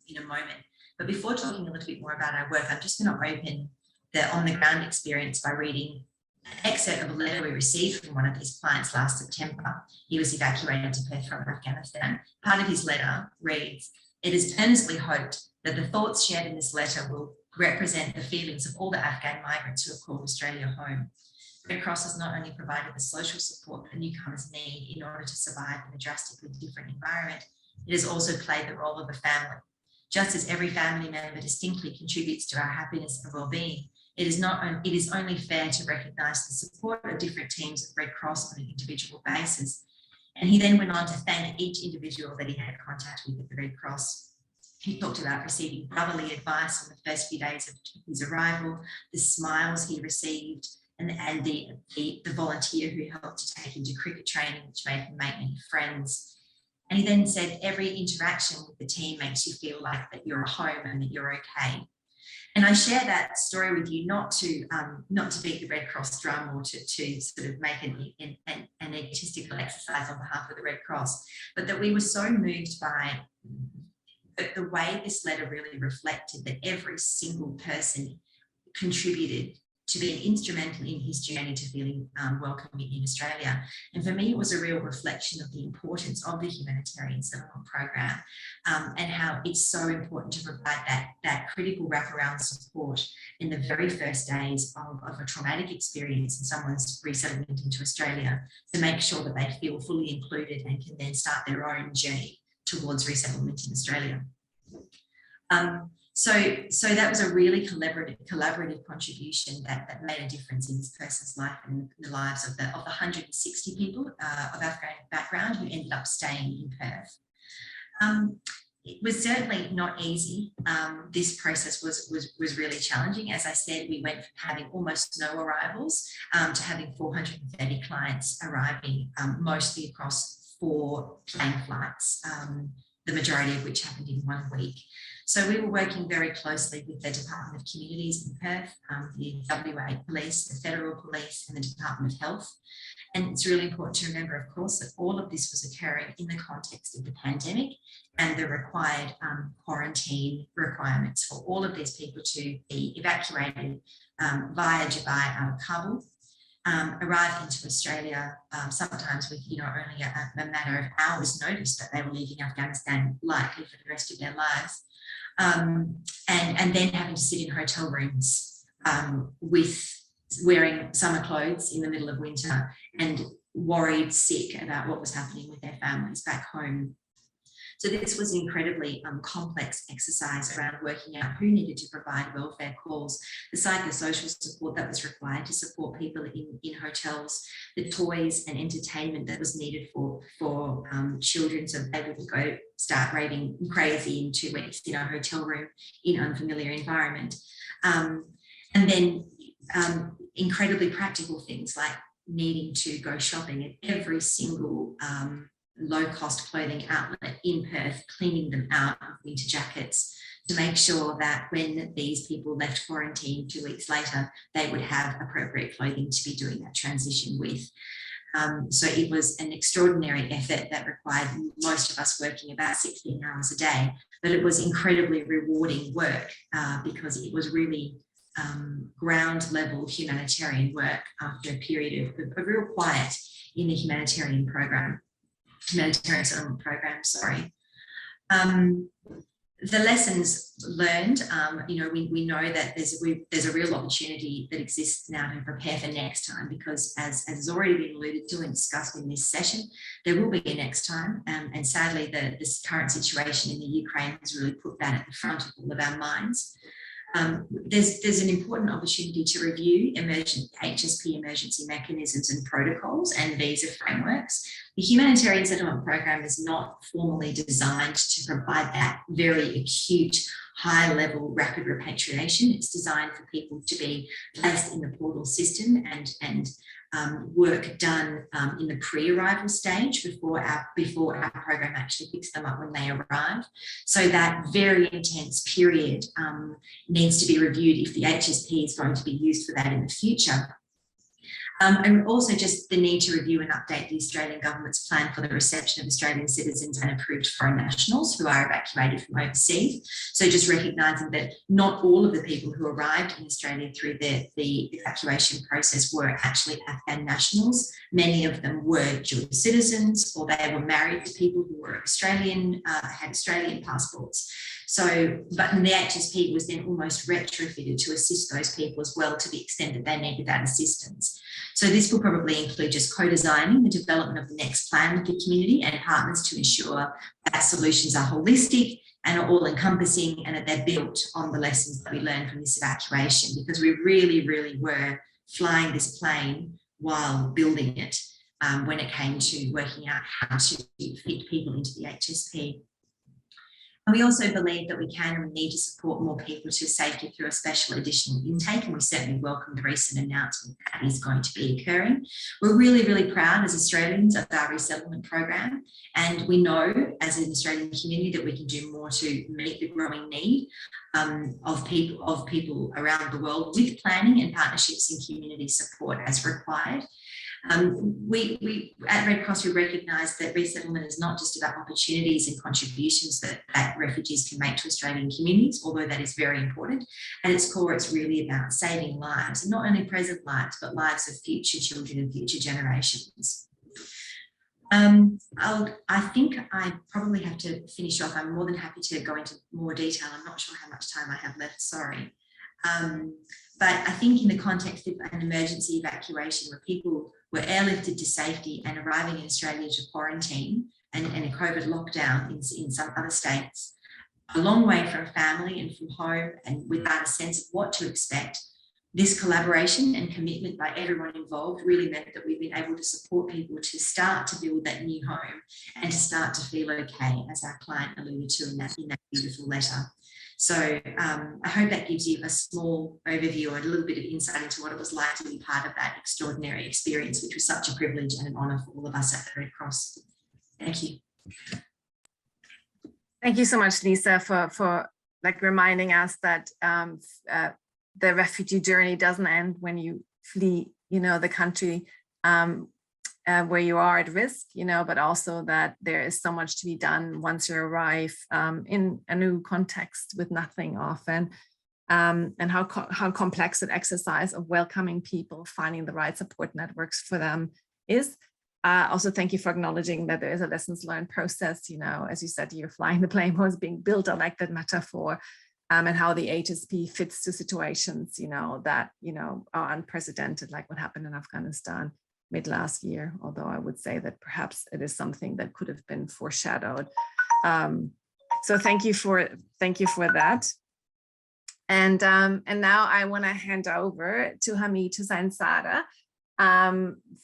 in a moment. But before talking a little bit more about our work, I'm just going to open the on-the-ground experience by reading excerpt of a letter we received from one of his clients last September. He was evacuated to Perth from Afghanistan. Part of his letter reads, "It is earnestly hoped that the thoughts shared in this letter will represent the feelings of all the Afghan migrants who have called Australia home. Red Cross has not only provided the social support that newcomers need in order to survive in a drastically different environment, it has also played the role of a family. Just as every family member distinctly contributes to our happiness and well-being, it is only fair to recognise the support of different teams of Red Cross on an individual basis." And he then went on to thank each individual that he had contact with at the Red Cross. He talked about receiving brotherly advice on the first few days of his arrival, the smiles he received, and the volunteer who helped to take him to cricket training, which made him make many friends. And he then said, every interaction with the team makes you feel like that you're at home and that you're okay. And I share that story with you not to beat the Red Cross drum or to sort of make an egotistical exercise on behalf of the Red Cross, but that we were so moved by the way this letter really reflected that every single person contributed to being instrumental in his journey to feeling welcome in Australia. And for me, it was a real reflection of the importance of the humanitarian settlement program and how it's so important to provide that critical wraparound support in the very first days of a traumatic experience in someone's resettlement into Australia to make sure that they feel fully included and can then start their own journey towards resettlement in Australia. So that was a really collaborative contribution that made a difference in this person's life and in the lives of the 160 people of Afghan background who ended up staying in Perth. It was certainly not easy. This process was really challenging. As I said, we went from having almost no arrivals to having 430 clients arriving, mostly across 4 plane flights, the majority of which happened in 1 week. So we were working very closely with the Department of Communities in Perth, the WA Police, the Federal Police and the Department of Health. And it's really important to remember, of course, that all of this was occurring in the context of the pandemic and the required quarantine requirements for all of these people to be evacuated via Dubai out of Kabul, arrive into Australia, sometimes with only a matter of hours notice that they were leaving Afghanistan, likely for the rest of their lives, and then having to sit in hotel rooms with wearing summer clothes in the middle of winter and worried sick about what was happening with their families back home. So this was an incredibly complex exercise around working out who needed to provide welfare calls, the psychosocial support that was required to support people in hotels, the toys and entertainment that was needed for children so they wouldn't go start raving crazy in 2 weeks in a hotel room in an unfamiliar environment. And then incredibly practical things like needing to go shopping at every single low-cost clothing outlet in Perth, cleaning them out of winter jackets to make sure that when these people left quarantine 2 weeks later, they would have appropriate clothing to be doing that transition with. So it was an extraordinary effort that required most of us working about 16 hours a day, but it was incredibly rewarding work because it was really ground level humanitarian work after a period of real quiet in the humanitarian settlement program, sorry. The lessons learned, we know that there's a real opportunity that exists now to prepare for next time, because as has already been alluded to and discussed in this session, there will be a next time. And sadly, this current situation in the Ukraine has really put that at the front of all of our minds. There's an important opportunity to review HSP emergency mechanisms and protocols and visa frameworks. The humanitarian settlement program is not formally designed to provide that very acute, high-level rapid repatriation. It's designed for people to be placed in the portal system and work done in the pre-arrival stage before our program actually picks them up when they arrive. So that very intense period needs to be reviewed if the HSP is going to be used for that in the future. And also just the need to review and update the Australian government's plan for the reception of Australian citizens and approved foreign nationals who are evacuated from overseas. So just recognising that not all of the people who arrived in Australia through the evacuation process were actually Afghan nationals. Many of them were dual citizens, or they were married to people who were Australian, had Australian passports. So, but the HSP was then almost retrofitted to assist those people as well to the extent that they needed that assistance. So this will probably include just co-designing the development of the next plan with the community and partners to ensure that solutions are holistic and are all-encompassing, and that they're built on the lessons that we learned from this evacuation, because we really, really were flying this plane while building it when it came to working out how to fit people into the HSP. And we also believe that we can and need to support more people to safety through a special additional intake, and we certainly welcome the recent announcement that is going to be occurring. We're really, really proud as Australians of our resettlement program, and we know as an Australian community that we can do more to meet the growing need of people around the world with planning and partnerships and community support as required. We at Red Cross, we recognise that resettlement is not just about opportunities and contributions that refugees can make to Australian communities, although that is very important. At its core, it's really about saving lives, and not only present lives, but lives of future children and future generations. I think I probably have to finish off. I'm more than happy to go into more detail. I'm not sure how much time I have left, sorry. But I think in the context of an emergency evacuation where people were airlifted to safety and arriving in Australia to quarantine and a COVID lockdown in some other states, a long way from family and from home and without a sense of what to expect, this collaboration and commitment by everyone involved really meant that we've been able to support people to start to build that new home and to start to feel okay, as our client alluded to in that beautiful letter. So I hope that gives you a small overview or a little bit of insight into what it was like to be part of that extraordinary experience, which was such a privilege and an honour for all of us at the Red Cross. Thank you. Thank you so much, Lisa, for like reminding us that the refugee journey doesn't end when you flee, the country where you are at risk, but also that there is so much to be done once you arrive in a new context with nothing often, and how complex that exercise of welcoming people, finding the right support networks for them is. Also, thank you for acknowledging that there is a lessons learned process. As you said, you're flying the plane was being built. I like that metaphor. And how the HSP fits to situations, that, are unprecedented, like what happened in Afghanistan mid last year, although I would say that perhaps it is something that could have been foreshadowed. So thank you for that. And now I want to hand over to Hamid Hussain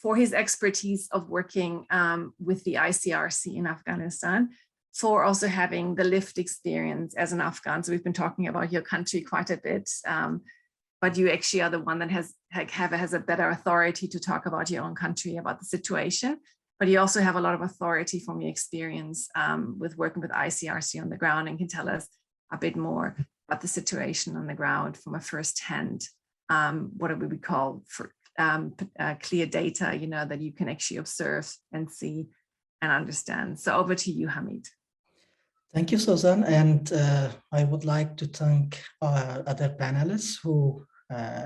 for his expertise of working with the ICRC in Afghanistan, for also having the lived experience as an Afghan. So we've been talking about your country quite a bit, but you actually are the one that has a better authority to talk about your own country, about the situation. But you also have a lot of authority from your experience with working with ICRC on the ground, and can tell us a bit more about the situation on the ground from a first-hand, what we would call for clear data, that you can actually observe and see and understand. So over to you, Hamid. Thank you, Susanne, and I would like to thank our other panelists who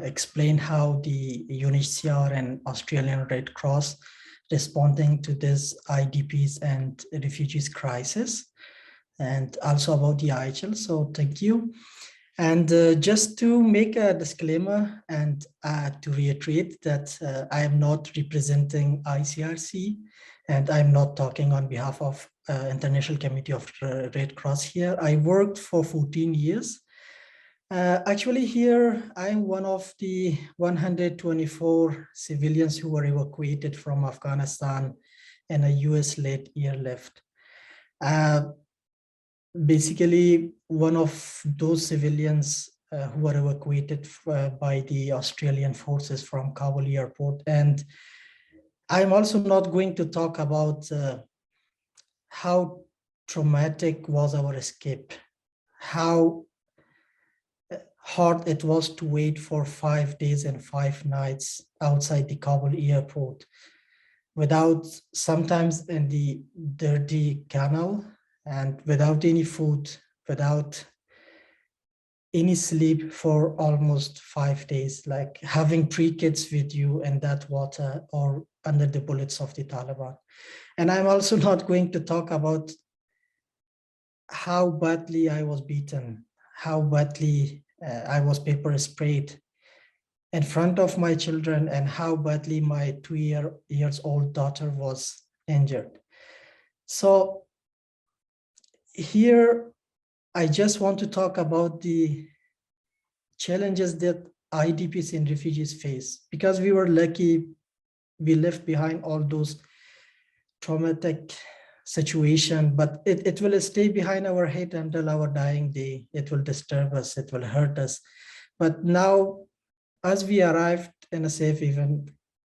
explained how the UNHCR and Australian Red Cross responding to this IDPs and refugees crisis, and also about the IHL. So thank you. And just to make a disclaimer and to reiterate that I am not representing ICRC, and I'm not talking on behalf of International Committee of Red Cross here. I worked for 14 years. Actually here, I'm one of the 124 civilians who were evacuated from Afghanistan and a US-led airlift. Basically, one of those civilians who were evacuated by the Australian forces from Kabul airport. And I'm also not going to talk about how traumatic was our escape, how hard it was to wait for 5 days and 5 nights outside the Kabul airport, without, sometimes in the dirty canal, and without any food, without any sleep for almost 5 days, like having 3 kids with you in that water or under the bullets of the Taliban. And I'm also not going to talk about how badly I was beaten, how badly I was pepper sprayed in front of my children, and how badly my 2 years old daughter was injured. So here, I just want to talk about the challenges that IDPs and refugees face, because we were lucky, we left behind all those traumatic situation, but it will stay behind our head until our dying day. It will disturb us, it will hurt us. But now, as we arrived in a safe haven,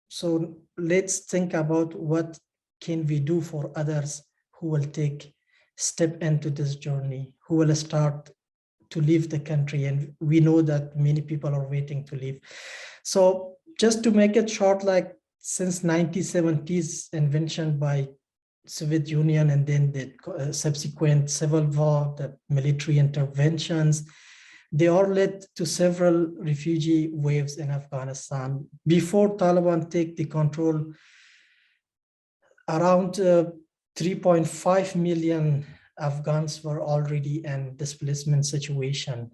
so let's think about what can we do for others who will take step into this journey, who will start to leave the country. And we know that many people are waiting to leave. So just to make it short, like since 1970s invention by Soviet Union, and then the subsequent civil war, the military interventions, they all led to several refugee waves in Afghanistan. Before Taliban take the control, around 3.5 million Afghans were already in displacement situation.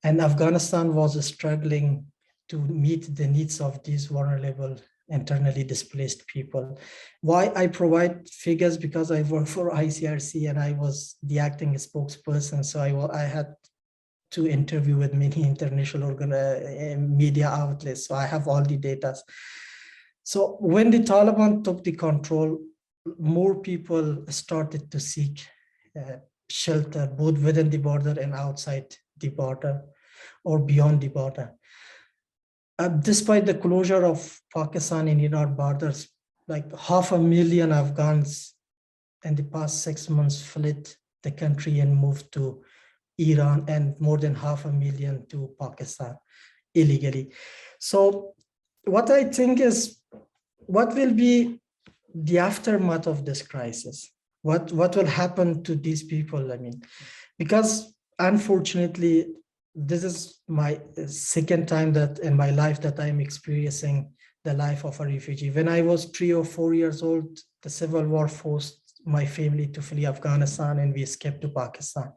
And Afghanistan was struggling to meet the needs of these vulnerable, internally displaced people. Why I provide figures? Because I work for ICRC and I was the acting spokesperson. So I had to interview with many international media outlets. So I have all the data. So when the Taliban took the control, more people started to seek shelter, both within the border and outside the border or beyond the border. Despite the closure of Pakistan and Iran borders, like 500,000 Afghans in the past 6 months fled the country and moved to Iran, and more than 500,000 to Pakistan illegally. So what I think is, what will be the aftermath of this crisis? What will happen to these people? I mean, because unfortunately, this is my second time that in my life that I'm experiencing the life of a refugee. When I was 3 or 4 years old, the civil war forced my family to flee Afghanistan, and we escaped to Pakistan.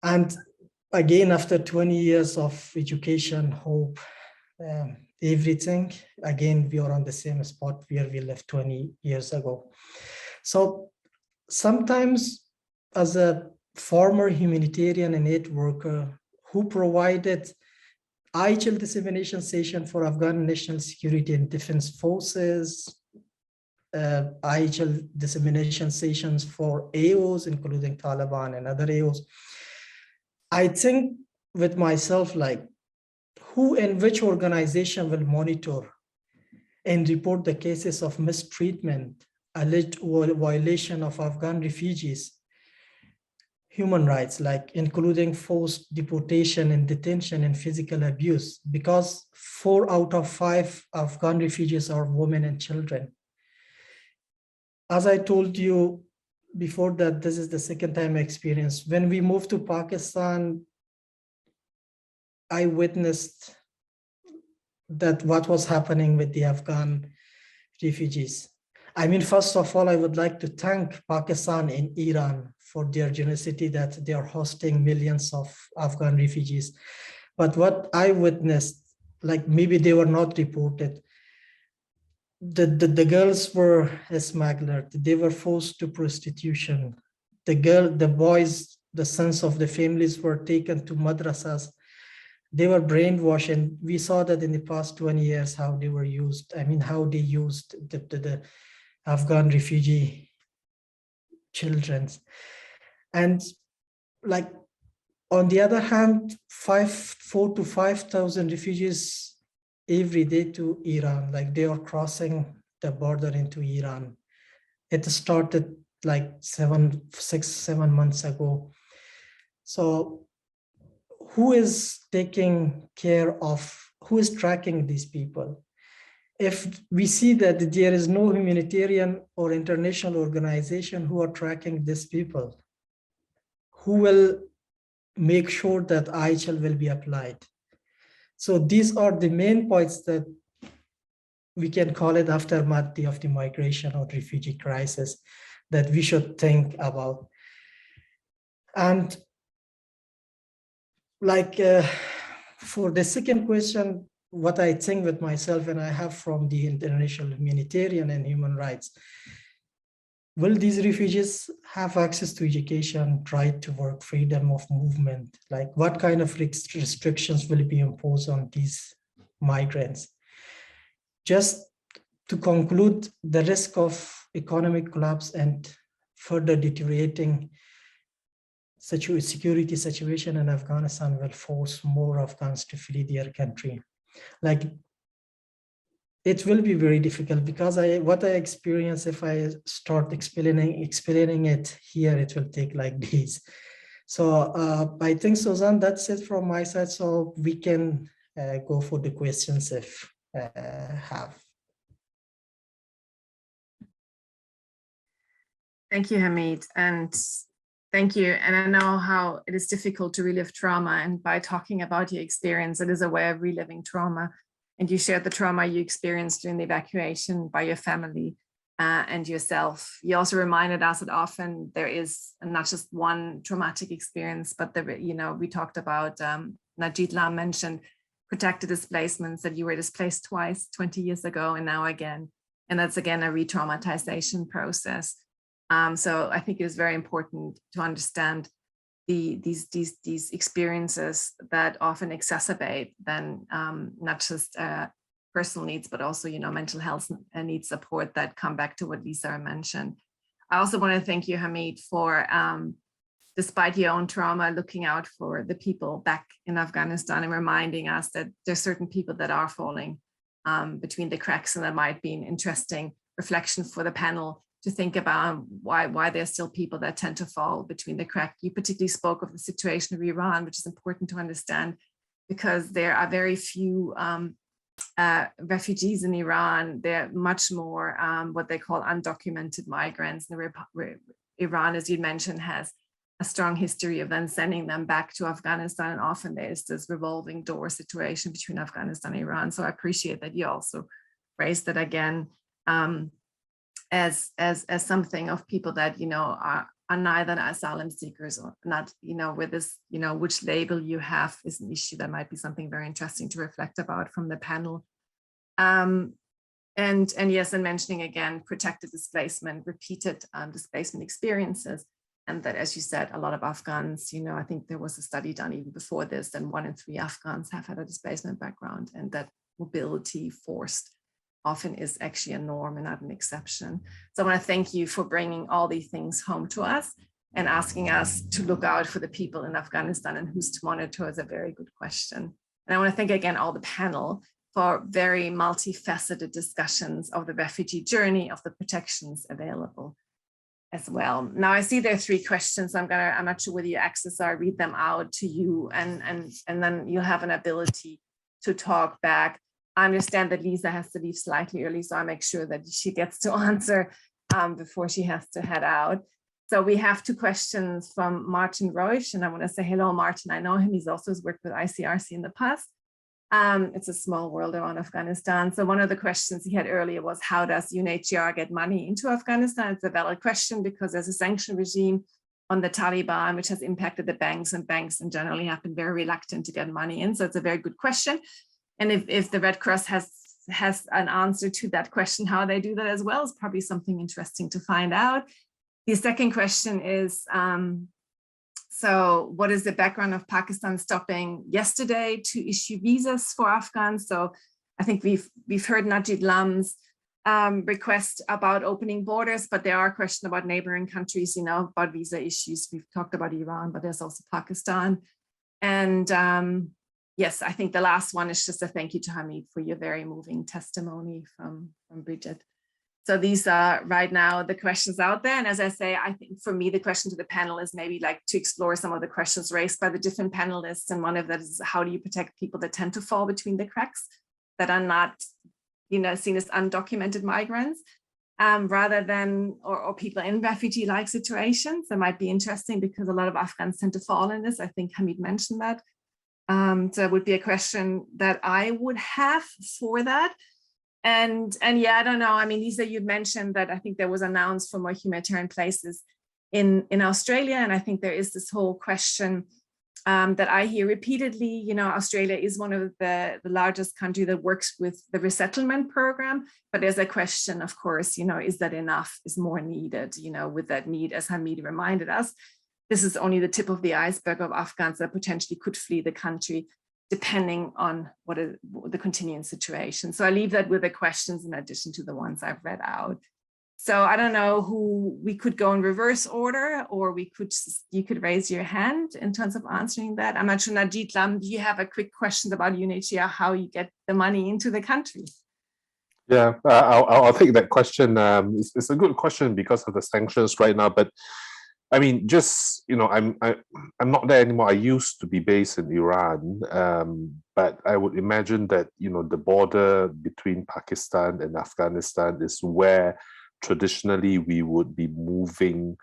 And again, after 20 years of education, hope, everything, again, we are on the same spot where we left 20 years ago. So sometimes, as a former humanitarian and aid worker who provided IHL dissemination session for Afghan National Security and Defense Forces, IHL dissemination sessions for AOs, including Taliban and other AOs, I think with myself, like, who and which organization will monitor and report the cases of mistreatment, alleged violation of Afghan refugees, human rights, like including forced deportation and detention and physical abuse, because 4 out of 5 Afghan refugees are women and children. As I told you before, that this is the second time I experienced. When we moved to Pakistan, I witnessed that what was happening with the Afghan refugees. I mean, first of all, I would like to thank Pakistan and Iran for their generosity that they are hosting millions of Afghan refugees. But what I witnessed, like maybe they were not reported, the girls were smuggled, they were forced to prostitution. The boys, the sons of the families were taken to madrasas. They were brainwashed, and we saw that in the past 20 years, how they were used. I mean, how they used the Afghan refugee children. And like, on the other hand, 4,000 to 5,000 refugees every day to Iran, like they are crossing the border into Iran. It started like 6, 7 months ago. So who is taking care of, who is tracking these people? If we see that there is no humanitarian or international organization who are tracking these people, who will make sure that IHL will be applied? So these are the main points that we can call it aftermath of the migration or refugee crisis that we should think about. And like for the second question, what I think with myself and I have from the international humanitarian and human rights, will these refugees have access to education, right to work, freedom of movement? Like what kind of restrictions will be imposed on these migrants? Just to conclude, the risk of economic collapse and further deteriorating security situation in Afghanistan will force more Afghans to flee their country. Like, it will be very difficult because what I experience, if I start explaining it here, it will take like days. So I think, Susanne, that's it from my side. So we can go for the questions if have. Thank you, Hamid, and thank you. And I know how it is difficult to relive trauma, and by talking about your experience, it is a way of reliving trauma. And you shared the trauma you experienced during the evacuation by your family and yourself. You also reminded us that often there is not just one traumatic experience, but we talked about, Najib Lam mentioned protected displacements, that you were displaced twice, 20 years ago, and now again. And that's again a re-traumatization process. So I think it is very important to understand these experiences that often exacerbate then not just personal needs, but also mental health and need support that come back to what Liza mentioned. I also want to thank you, Hamid, for despite your own trauma, looking out for the people back in Afghanistan and reminding us that there's certain people that are falling between the cracks, and that might be an interesting reflection for the panel to think about why there's still people that tend to fall between the cracks. You particularly spoke of the situation of Iran, which is important to understand because there are very few refugees in Iran. They're much more what they call undocumented migrants. Iran, as you mentioned, has a strong history of then sending them back to Afghanistan. And often there's this revolving door situation between Afghanistan and Iran. So I appreciate that you also raised that again. As something of people that are neither asylum seekers or not, with this, which label you have is an issue that might be something very interesting to reflect about from the panel. And yes, and mentioning again protected displacement, repeated displacement experiences, and that, as you said, a lot of Afghans, I think there was a study done even before this, and 1 in 3 Afghans have had a displacement background, and that mobility forced often is actually a norm and not an exception. So I want to thank you for bringing all these things home to us and asking us to look out for the people in Afghanistan and who's to monitor is a very good question. And I want to thank again all the panel for very multifaceted discussions of the refugee journey, of the protections available as well. Now I see there are 3 questions. I'm not sure whether you access or I read them out to you, and then you'll have an ability to talk back. I understand that Liza has to leave slightly early, so I'll make sure that she gets to answer before she has to head out. So we have 2 questions from Martin Reusch, and I want to say hello, Martin. I know him. He's also worked with ICRC in the past. It's a small world around Afghanistan. So one of the questions he had earlier was, how does UNHCR get money into Afghanistan? It's a valid question because there's a sanction regime on the Taliban, which has impacted the banks, and banks in generally have been very reluctant to get money in. So it's a very good question. And if the Red Cross has an answer to that question, how they do that as well, is probably something interesting to find out. The second question is, so what is the background of Pakistan stopping yesterday to issue visas for Afghans? So I think we've heard Najib Lam's request about opening borders, but there are questions about neighboring countries, about visa issues. We've talked about Iran, but there's also Pakistan. And yes, I think the last one is just a thank you to Hamid for your very moving testimony from Bridget. So these are right now the questions out there. And as I say, I think for me, the question to the panel is maybe like to explore some of the questions raised by the different panelists. And one of that is, how do you protect people that tend to fall between the cracks, that are not, you know, seen as undocumented migrants, rather than, or people in refugee-like situations? That might be interesting because a lot of Afghans tend to fall in this. I think Hamid mentioned that. So it would be a question that I would have for that. And yeah, I don't know. I mean, Lisa, you mentioned that I think there was announced for more humanitarian places in Australia. And I think there is this whole question that I hear repeatedly. You know, Australia is one of the largest country that works with the resettlement program. But there's a question, of course, you know, is that enough? Is more needed? You know, with that need, as Hamid reminded us, this is only the tip of the iceberg of Afghans that potentially could flee the country, depending on what is the continuing situation. So I leave that with the questions in addition to the ones I've read out. So I don't know who we could go in reverse order, or you could raise your hand in terms of answering that. I'm not sure, Najib Lam, do you have a quick question about UNHCR, how you get the money into the country? Yeah, I'll take that question. It's a good question because of the sanctions right now, but I mean, just, you know, I'm not there anymore. I used to be based in Iran, but I would imagine that, you know, the border between Pakistan and Afghanistan is where traditionally we would be moving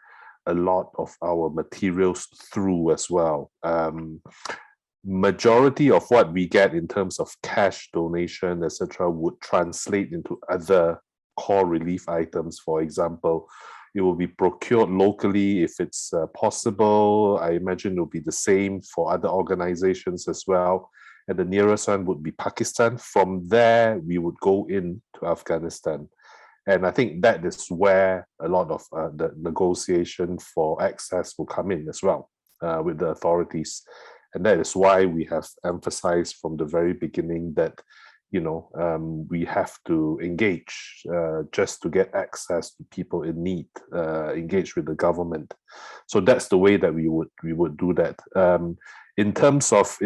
a lot of our materials through as well. Majority of what we get in terms of cash donation, etc., would translate into other core relief items. For example, it will be procured locally if it's possible. I imagine it will be the same for other organizations as well. And the nearest one would be Pakistan. From there, we would go into Afghanistan. And I think that is where a lot of the negotiation for access will come in as well with the authorities. And that is why we have emphasized from the very beginning that, you know, we have to engage just to get access to people in need, engage with the government. So that's the way that we would do that. In terms of,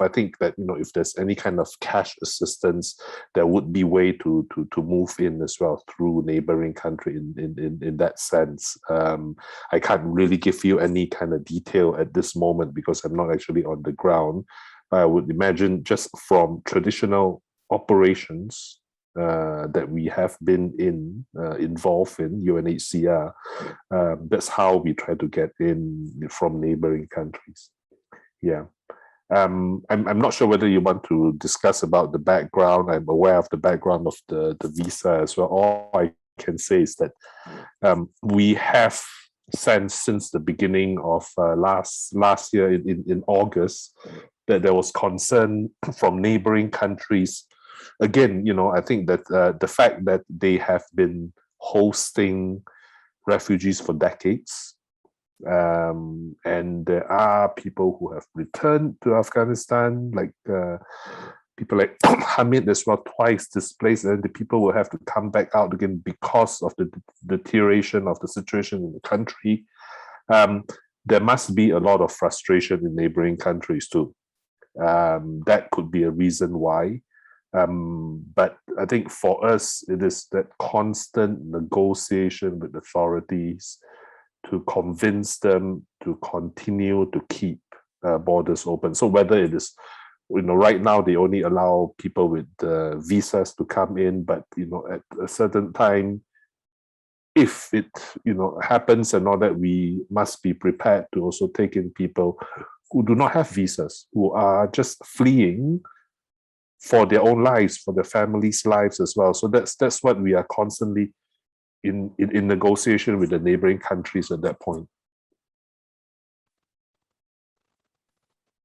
I think that, you know, if there's any kind of cash assistance, there would be way to move in as well through neighboring country in that sense. I can't really give you any kind of detail at this moment because I'm not actually on the ground. I would imagine just from traditional operations that we have been involved in UNHCR, that's how we try to get in from neighboring countries. Yeah. I'm not sure whether you want to discuss about the background. I'm aware of the background of the visa as well. All I can say is that we have since the beginning of last year in August that there was concern from neighboring countries. Again, you know, I think that the fact that they have been hosting refugees for decades, and there are people who have returned to Afghanistan, like people like Hamid as well, twice displaced, and the people will have to come back out again because of the deterioration of the situation in the country. There must be a lot of frustration in neighboring countries too. That could be a reason why. But I think for us, it is that constant negotiation with authorities to convince them to continue to keep borders open. So whether it is, you know, right now they only allow people with visas to come in, but, you know, at a certain time, if it, you know, happens and all that, we must be prepared to also take in people who do not have visas, who are just fleeing for their own lives, for their families' lives as well. So that's what we are constantly in negotiation with the neighboring countries at that point.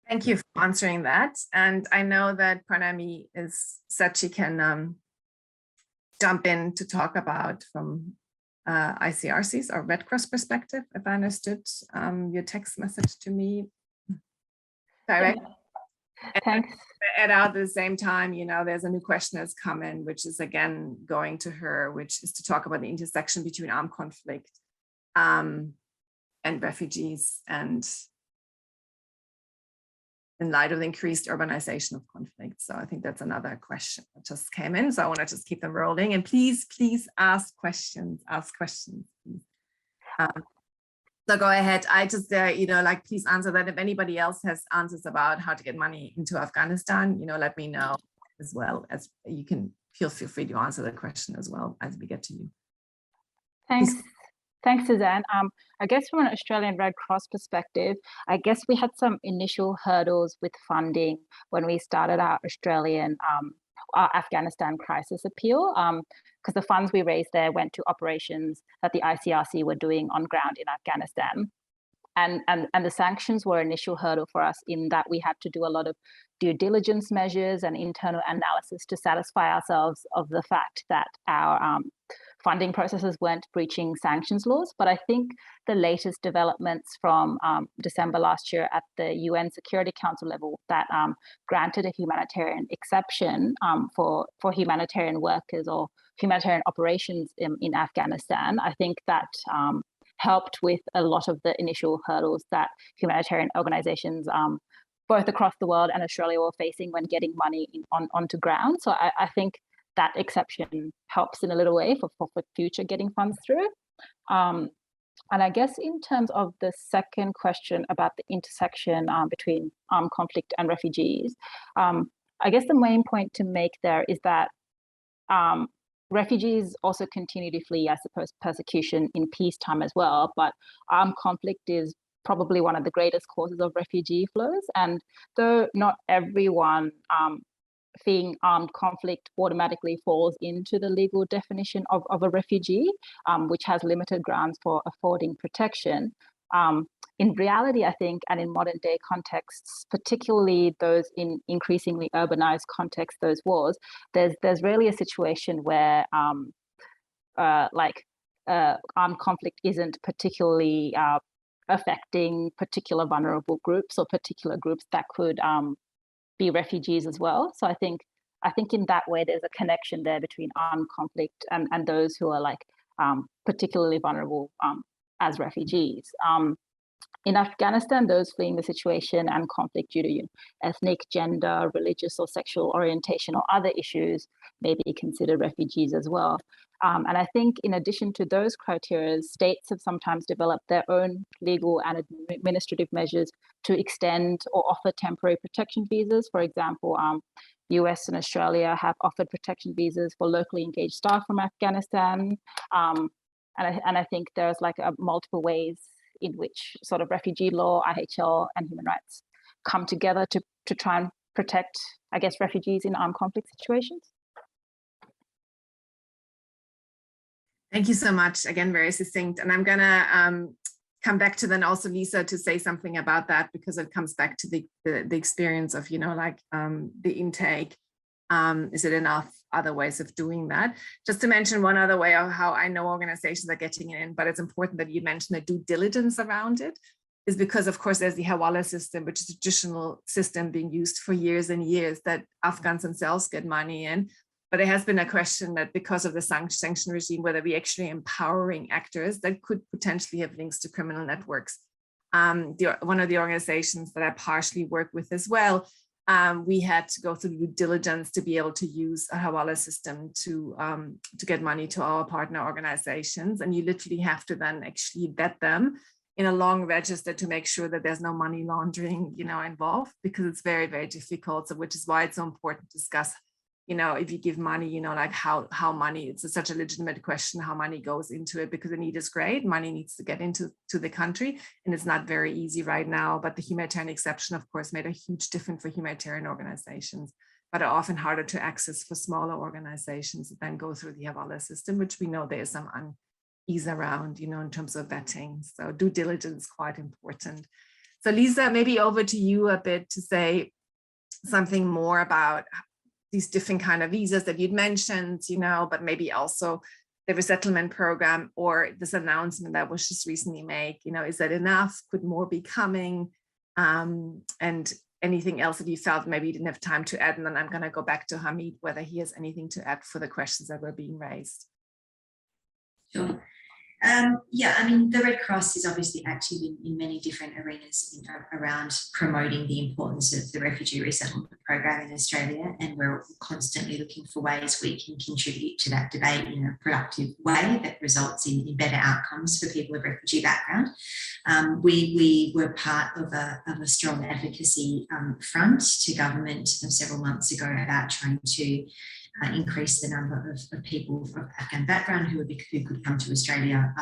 Thank you for answering that. And I know that Pranami said she can jump in to talk about from ICRC's or Red Cross perspective, if I understood your text message to me. Direct. Thanks. At at the same time, you know, there's a new question that's come in, which is again going to her, which is to talk about the intersection between armed conflict and refugees, and in light of the increased urbanization of conflict. So I think that's another question that just came in. So I want to just keep them rolling, and please ask questions, please. So go ahead. I just, please answer that. If anybody else has answers about how to get money into Afghanistan, let me know, as well as you can feel free to answer the question as well as we get to you. Thanks. Thanks, Susanne. I guess from an Australian Red Cross perspective, I guess we had some initial hurdles with funding when we started our our Afghanistan crisis appeal, because the funds we raised there went to operations that the ICRC were doing on ground in Afghanistan. And the sanctions were an initial hurdle for us, in that we had to do a lot of due diligence measures and internal analysis to satisfy ourselves of the fact that our funding processes weren't breaching sanctions laws. But I think the latest developments from December last year at the UN Security Council level that granted a humanitarian exception for humanitarian workers or humanitarian operations in Afghanistan, I think that helped with a lot of the initial hurdles that humanitarian organizations both across the world and Australia were facing when getting money onto ground. So I think that exception helps in a little way for future getting funds through. And I guess in terms of the second question about the intersection between armed conflict and refugees, I guess the main point to make there is that refugees also continue to flee, I suppose, persecution in peacetime as well, but armed conflict is probably one of the greatest causes of refugee flows. And though not everyone fleeing armed conflict automatically falls into the legal definition of a refugee, which has limited grounds for affording protection, in reality, I think, and in modern day contexts, particularly those in increasingly urbanized contexts, those wars, there's rarely a situation where armed conflict isn't particularly affecting particular vulnerable groups or particular groups that could be refugees as well. So I think in that way there's a connection there between armed conflict and those who are particularly vulnerable as refugees. In Afghanistan, those fleeing the situation and conflict due to ethnic, gender, religious or sexual orientation or other issues may be considered refugees as well. And I think in addition to those criteria, states have sometimes developed their own legal and administrative measures to extend or offer temporary protection visas. For example, US and Australia have offered protection visas for locally engaged staff from Afghanistan. And I think there's multiple ways in which sort of refugee law, IHL and human rights come together to try and protect, I guess, refugees in armed conflict situations. Thank you so much. Again, very succinct. And I'm gonna come back to then also Liza to say something about that, because it comes back to the experience of, the intake. Is it enough? Other ways of doing that. Just to mention one other way of how I know organizations are getting it in, but it's important that you mention the due diligence around it, is because of course there's the Hawala system, which is a traditional system being used for years and years that Afghans themselves get money in. But it has been a question that because of the sanction regime, whether we actually empowering actors that could potentially have links to criminal networks. One of the organizations that I partially work with as well, we had to go through due diligence to be able to use a Hawala system to get money to our partner organizations. And you literally have to then actually vet them in a long register to make sure that there's no money laundering, involved, because it's very, very difficult. So which is why it's so important to discuss, if you give money, how money, it's such a legitimate question, how money goes into it, because the need is great. Money needs to get into the country, and it's not very easy right now. But the humanitarian exception, of course, made a huge difference for humanitarian organizations, but are often harder to access for smaller organizations that then go through the Hawala system, which we know there's some unease around, in terms of vetting. So due diligence is quite important. So Liza, maybe over to you a bit to say something more about these different kind of visas that you'd mentioned, but maybe also the resettlement program or this announcement that was just recently made, is that enough? Could more be coming? And anything else that you felt maybe you didn't have time to add? And then I'm going to go back to Hamid, whether he has anything to add for the questions that were being raised. Sure. Yeah, I mean, the Red Cross is obviously active in many different arenas around promoting the importance of the refugee resettlement program in Australia, and we're constantly looking for ways we can contribute to that debate in a productive way that results in better outcomes for people of refugee background. We were part of a strong advocacy front to government several months ago about trying to increase the number of people of Afghan background who could come to Australia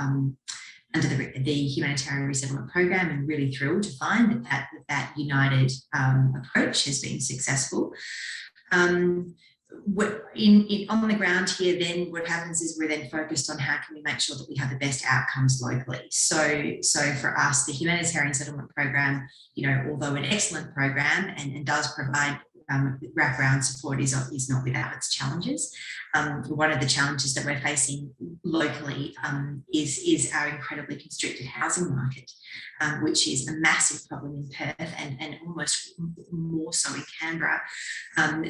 under the humanitarian resettlement program, and really thrilled to find that united approach has been successful. On the ground here, then what happens is we're then focused on how can we make sure that we have the best outcomes locally. So for us, the humanitarian settlement program, although an excellent program and does provide wraparound support, is not without its challenges. One of the challenges that we're facing locally is our incredibly constricted housing market, which is a massive problem in Perth and almost more so in Canberra.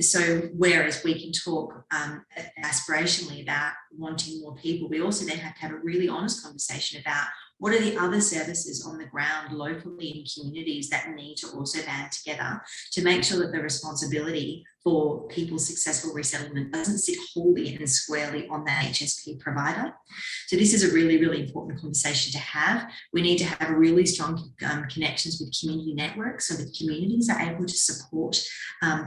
So whereas we can talk aspirationally about wanting more people, we also then have to have a really honest conversation about what are the other services on the ground locally in communities that need to also band together to make sure that the responsibility for people's successful resettlement doesn't sit wholly and squarely on the HSP provider. So this is a really, really important conversation to have. We need to have really strong connections with community networks so that communities are able to support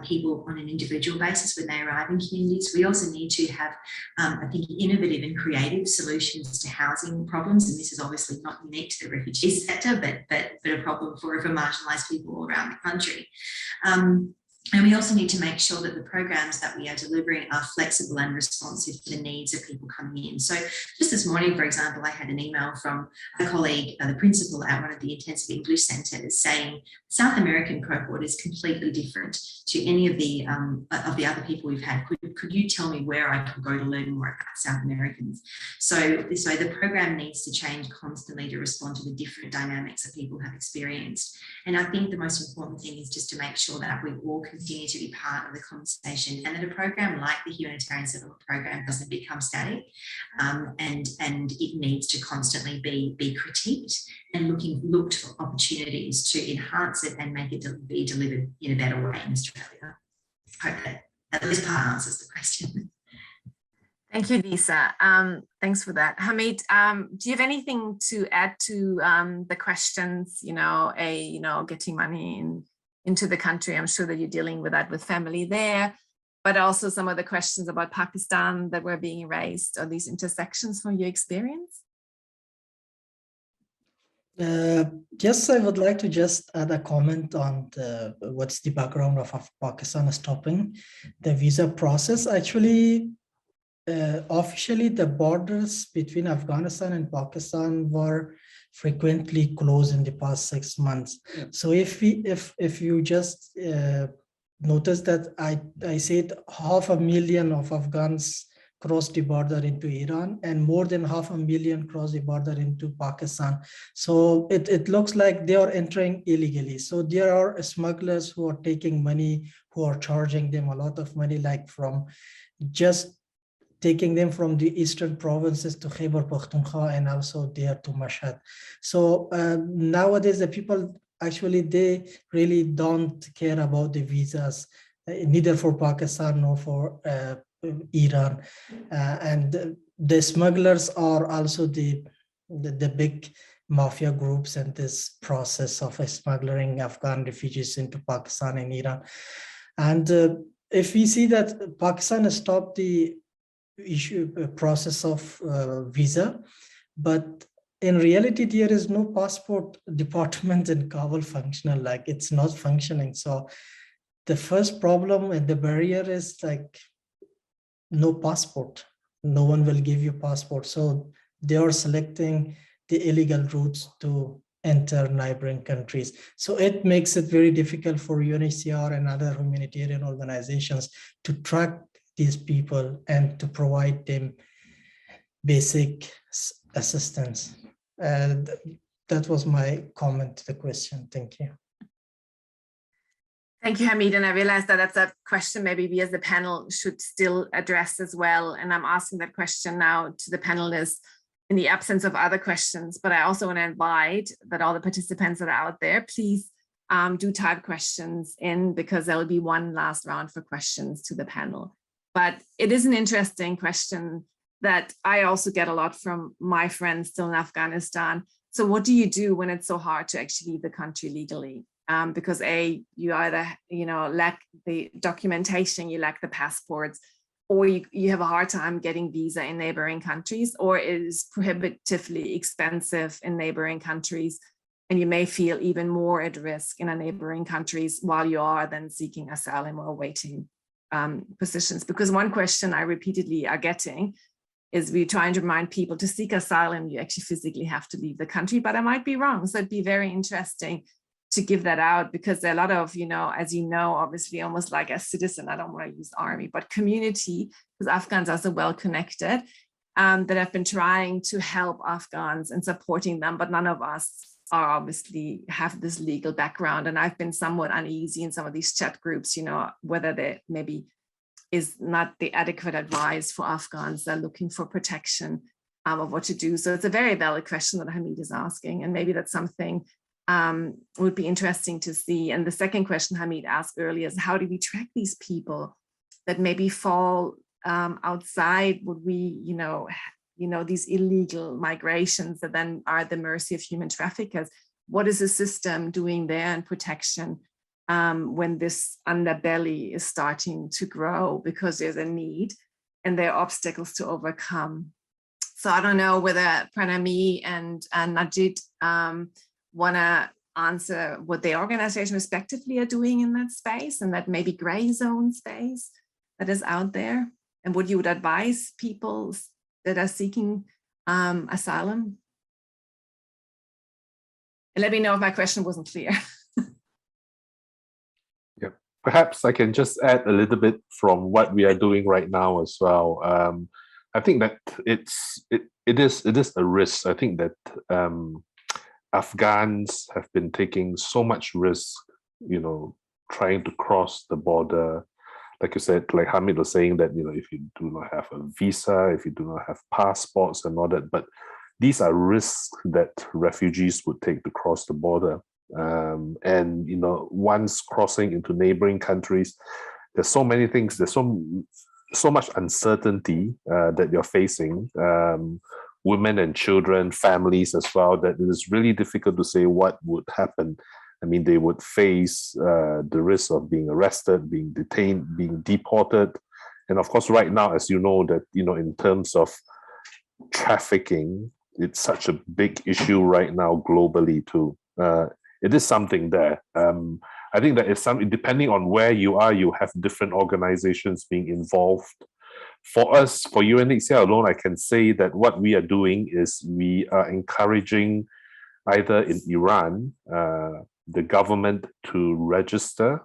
people on an individual basis when they arrive in communities. We also need to have, I think, innovative and creative solutions to housing problems. And this is obviously not unique to the refugee sector, but a problem for marginalised people all around the country. And we also need to make sure that the programs that we are delivering are flexible and responsive to the needs of people coming in. So just this morning, for example, I had an email from a colleague, the principal at one of the intensive English centres, saying South American cohort is completely different to any of the other people we've had. Could you tell me where I can go to learn more about South Americans? So the program needs to change constantly to respond to the different dynamics that people have experienced. And I think the most important thing is just to make sure that we all continue to be part of the conversation, and that a program like the humanitarian settlement program doesn't become static, and it needs to constantly be critiqued and looked for opportunities to enhance it and make it be delivered in a better way in Australia. I hope that at least part answers the question. Thank you, Lisa. Thanks for that. Hamid, do you have anything to add to the questions, getting money into the country? I'm sure that you're dealing with that with family there, but also some of the questions about Pakistan that were being raised, or these intersections from your experience? Yes, I would like to just add a comment on what's the background of Pakistan stopping the visa process. Actually, officially, the borders between Afghanistan and Pakistan were frequently closed in the past 6 months. So if you just notice that I said 500,000 of Afghans crossed the border into Iran, and more than 500,000 crossed the border into Pakistan. So it looks like they are entering illegally. So there are smugglers who are taking money, who are charging them a lot of money, like from just taking them from the eastern provinces to Khyber Pakhtunkhwa and also there to Mashhad. So nowadays the people actually, they really don't care about the visas, neither for Pakistan nor for Iran. And the smugglers are also the big mafia groups in this process of smuggling Afghan refugees into Pakistan and Iran. And if we see that Pakistan has stopped the process of visa, but in reality there is no passport department in Kabul functional, like it's not functioning. So the first problem and the barrier is like no passport. No one will give you passport. So they are selecting the illegal routes to enter neighboring countries. So it makes it very difficult for UNHCR and other humanitarian organizations to track these people and to provide them basic assistance. And that was my comment to the question. Thank you. Thank you, Hamid. And I realized that that's a question maybe we as the panel should still address as well. And I'm asking that question now to the panelists. in the absence of other questions, but I also want to invite that all the participants that are out there, please do type questions in, because there will be one last round for questions to the panel. But it is an interesting question that I also get a lot from my friends still in Afghanistan. So what do you do when it's so hard to actually leave the country legally? Because you either lack the documentation, you lack the passports, or you have a hard time getting visa in neighboring countries, or it is prohibitively expensive in neighboring countries, and you may feel even more at risk in neighboring countries while you are then seeking asylum or waiting positions. Because one question I repeatedly are getting is, we're trying to remind people to seek asylum, you actually physically have to leave the country, but I might be wrong. So it'd be very interesting to give that out, because there are a lot of, as you know, obviously almost like a citizen, I don't want to use army, but community, because Afghans are so well connected, that have been trying to help Afghans and supporting them, but none of us are obviously have this legal background. And I've been somewhat uneasy in some of these chat groups, whether there maybe is not the adequate advice for Afghans that are looking for protection of what to do. So it's a very valid question that Hamid is asking, and maybe that's something would be interesting to see. And the second question Hamid asked earlier is, how do we track these people that maybe fall outside what we, these illegal migrations that then are at the mercy of human traffickers? What is the system doing there in protection when this underbelly is starting to grow, because there's a need and there are obstacles to overcome? So I don't know whether Pranami and Najib want to answer what their organization respectively are doing in that space, and that maybe gray zone space that is out there, and what you would advise people that are seeking asylum. And let me know if my question wasn't clear. Yeah, perhaps I can just add a little bit from what we are doing right now as well. I think that it is a risk. I think that Afghans have been taking so much risk, trying to cross the border. Like you said, like Hamid was saying, that, if you do not have a visa, if you do not have passports and all that, but these are risks that refugees would take to cross the border. And, once crossing into neighboring countries, there's so many things, there's so much uncertainty that you're facing. Women and children, families as well, that it is really difficult to say what would happen. I mean, they would face the risk of being arrested, being detained, being deported. And of course, right now, as you know, that, in terms of trafficking, it's such a big issue right now globally too. It is something there. I think that it's something, depending on where you are, you have different organizations being involved. For us, for UNHCR alone, I can say that what we are doing is we are encouraging, either in Iran, the government to register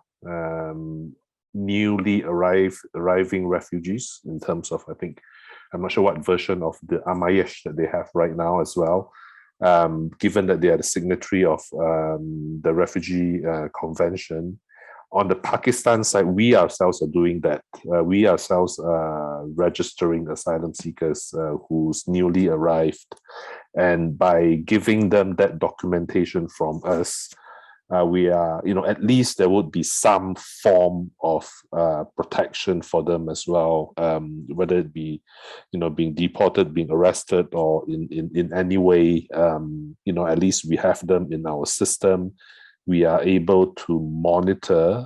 newly arriving refugees, in terms of, I think, I'm not sure what version of the Amayesh that they have right now as well, given that they are the signatory of the Refugee Convention. On the Pakistan side, we ourselves are doing that. We ourselves are registering asylum seekers who's newly arrived. And by giving them that documentation from us, we are, at least there would be some form of protection for them as well, whether it be, being deported, being arrested, or in any way, at least we have them in our system. We are able to monitor,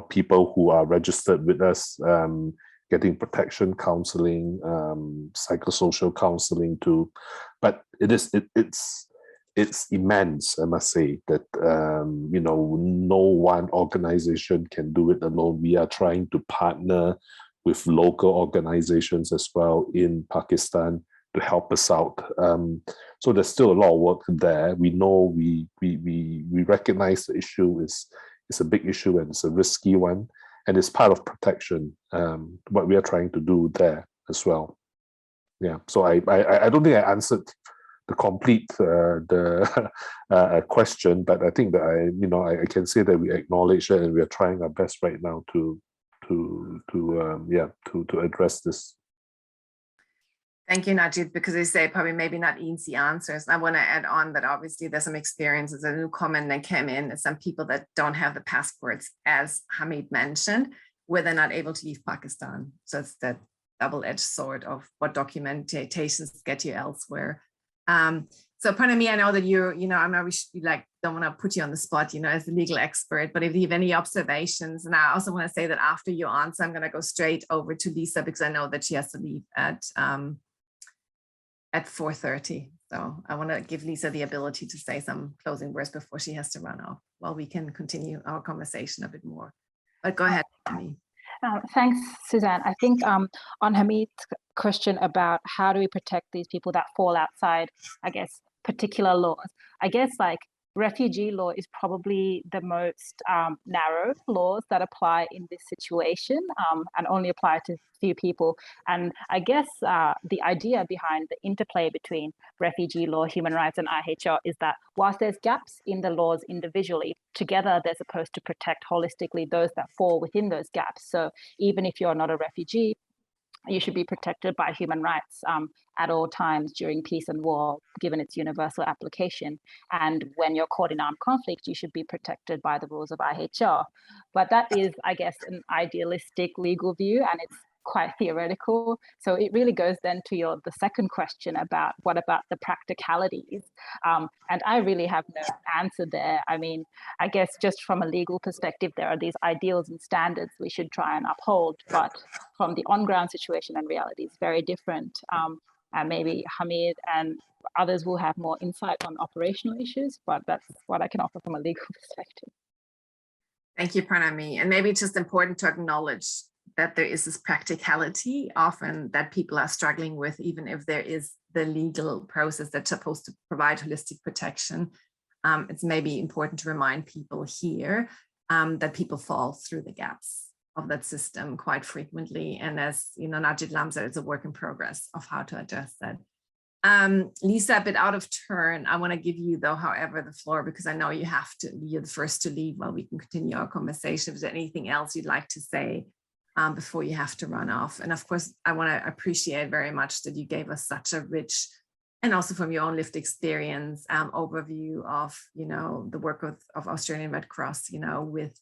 people who are registered with us, getting protection counseling, psychosocial counseling too. But it's immense, I must say, that, no one organization can do it alone. We are trying to partner with local organizations as well in Pakistan to help us out. So there's still a lot of work there. We know, we recognize the issue is a big issue, and it's a risky one, and it's part of protection, what we are trying to do there as well. Yeah, so I don't think I answered the complete question, but I think that I can say that we acknowledge it, and we are trying our best right now to address this. Thank you, Najib, because they say probably maybe not easy answers. I want to add on that obviously there's some experiences, a new comment that came in, and some people that don't have the passports, as Hamid mentioned, where they're not able to leave Pakistan. So it's that double-edged sword of what documentations get you elsewhere. So pardon me, I know that I'm not don't want to put you on the spot, as a legal expert, but if you have any observations, and I also want to say that after your answer, I'm going to go straight over to Liza, because I know that she has to leave at 4:30. So I want to give Liza the ability to say some closing words before she has to run off, while we can continue our conversation a bit more. But go ahead, Hamid. Thanks, Susanne. I think on Hamid's question about how do we protect these people that fall outside, I guess, particular laws, I guess like refugee law is probably the most narrow laws that apply in this situation and only apply to few people. And I guess the idea behind the interplay between refugee law, human rights, and IHR is that whilst there's gaps in the laws individually, together they're supposed to protect holistically those that fall within those gaps. So even if you're not a refugee, you should be protected by human rights at all times during peace and war, given its universal application. And when you're caught in armed conflict, you should be protected by the rules of IHR. But that is, I guess, an idealistic legal view, and it's quite theoretical. So it really goes then to the second question about what about the practicalities? And I really have no answer there. I mean, I guess just from a legal perspective, there are these ideals and standards we should try and uphold, but from the on-ground situation and reality is very different. And maybe Hamid and others will have more insight on operational issues, but that's what I can offer from a legal perspective. Thank you, Pranami. And maybe it's just important to acknowledge that there is this practicality often that people are struggling with, even if there is the legal process that's supposed to provide holistic protection. It's maybe important to remind people here that people fall through the gaps of that system quite frequently. And as Najib Lam said, it's a work in progress of how to address that. Liza, a bit out of turn. I want to give you, though, however, the floor, because I know you're the first to leave while we can continue our conversation. Is there anything else you'd like to say before you have to run off? And of course, I want to appreciate very much that you gave us such a rich, and also from your own lived experience, overview of, the work of Australian Red Cross, with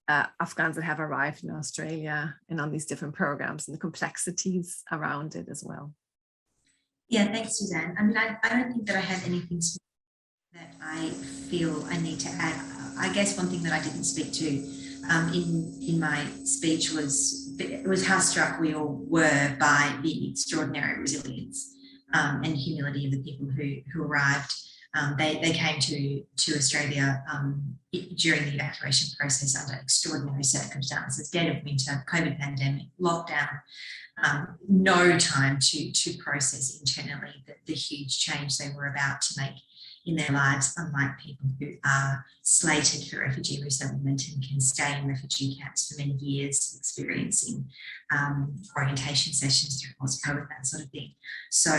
Afghans that have arrived in Australia and on these different programs and the complexities around it as well. Yeah, thanks, Susanne. I mean, I don't think that I have anything that I feel I need to add. I guess one thing that I didn't speak to in my speech was how struck we all were by the extraordinary resilience and humility of the people who arrived. They came to Australia during the evacuation process under extraordinary circumstances, dead of winter, COVID pandemic, lockdown, no time to process internally the huge change they were about to make in their lives, unlike people who are slated for refugee resettlement and can stay in refugee camps for many years, experiencing orientation sessions through post-COVID, that sort of thing. So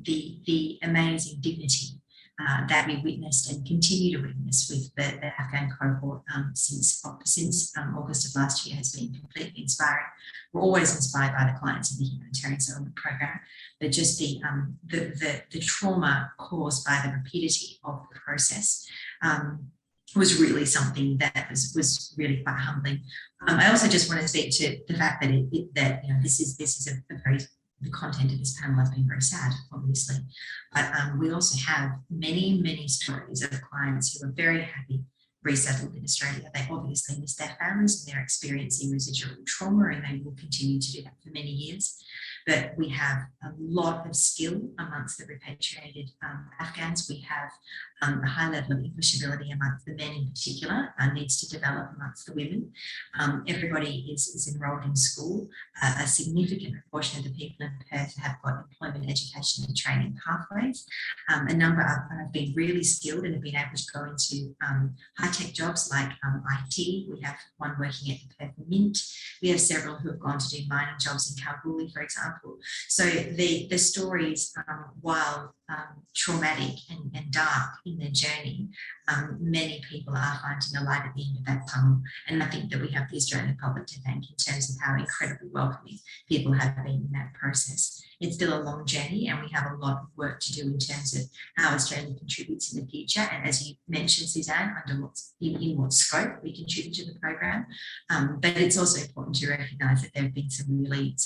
the amazing dignity that we witnessed and continue to witness with the Afghan cohort since August of last year has been completely inspiring. We're always inspired by the clients of the Humanitarian Settlement Program, but just the trauma caused by the rapidity of the process was really something that was really quite humbling. I also just want to speak to the fact that this is a very, the content of this panel has been very sad, obviously, but we also have many stories of clients who are very happy resettled in Australia. They obviously miss their families and they're experiencing residual trauma, and they will continue to do that for many years. But we have a lot of skill amongst the repatriated Afghans. We have a high level of English ability amongst the men in particular, needs to develop amongst the women. Everybody is enrolled in school. A significant proportion of the people in Perth have got employment, education and training pathways. A number have been really skilled and have been able to go into high-tech jobs like IT. We have one working at the Perth Mint. We have several who have gone to do mining jobs in Kalgoorlie, for example. So the stories, while traumatic and dark in their journey, many people are finding a light at the end of that tunnel. And I think that we have the Australian public to thank in terms of how incredibly welcoming people have been in that process. It's still a long journey, and we have a lot of work to do in terms of how Australia contributes in the future. And as you mentioned, Susanne, in what scope we contribute to the program. But it's also important to recognise that there have been some really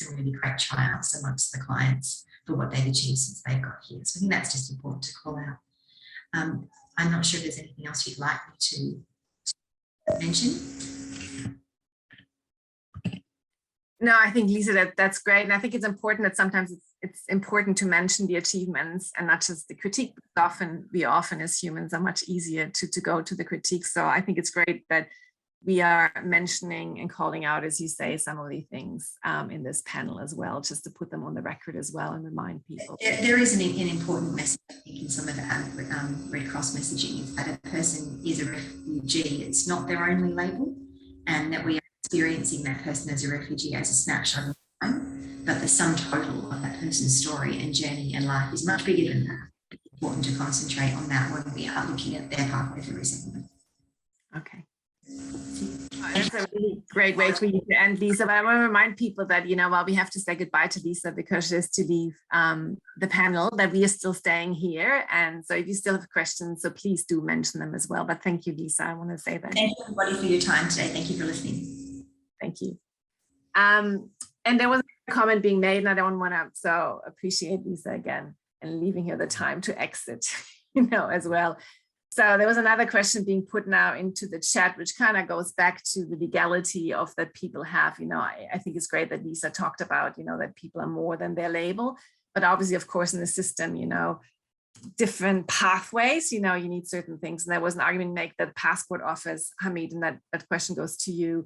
great triumphs amongst the clients for what they've achieved since they got here. So I think that's just important to call out. I'm not sure if there's anything else you'd like me to mention. No, I think, Lisa, that's great. And I think it's important that sometimes it's important to mention the achievements and not just the critique. We often as humans are much easier to go to the critique. So I think it's great that we are mentioning and calling out, as you say, some of the things in this panel as well, just to put them on the record as well and remind people. There is an important message, I think, in some of the Red Cross messaging, is that a person is a refugee. It's not their only label, and that we are experiencing that person as a refugee as a snapshot of time, but the sum total of that person's story and journey and life is much bigger than that. It's important to concentrate on that when we are looking at their pathway for resettlement. Okay. That's a really great way for you to end, Lisa. But I want to remind people that, while we have to say goodbye to Lisa because she has to leave the panel, that we are still staying here. And so if you still have questions, so please do mention them as well. But thank you, Lisa. I want to say that. Thank you, everybody, for your time today. Thank you for listening. Thank you. And there was a comment being made, and I don't want to, so appreciate Lisa again and leaving her the time to exit, as well. So there was another question being put now into the chat, which kind of goes back to the legality of that people have. I think it's great that Lisa talked about, that people are more than their label, but obviously, of course, in the system, different pathways, you need certain things. And there was an argument made that passport office, Hamid, and that question goes to you.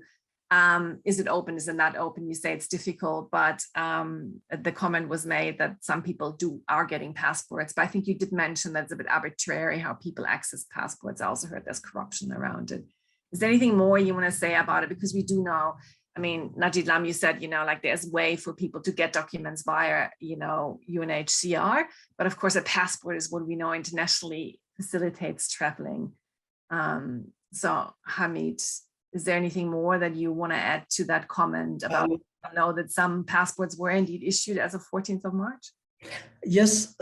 Is it open? Is it not open? You say it's difficult, but the comment was made that some people are getting passports. But I think you did mention that's a bit arbitrary how people access passports. I also heard there's corruption around it. Is there anything more you want to say about it? Because we do know, Najib Lam, you said, there's a way for people to get documents via, UNHCR. But of course, a passport is what we know internationally facilitates traveling. So Hamid, is there anything more that you want to add to that comment about that some passports were indeed issued as of 14th of March? Yes,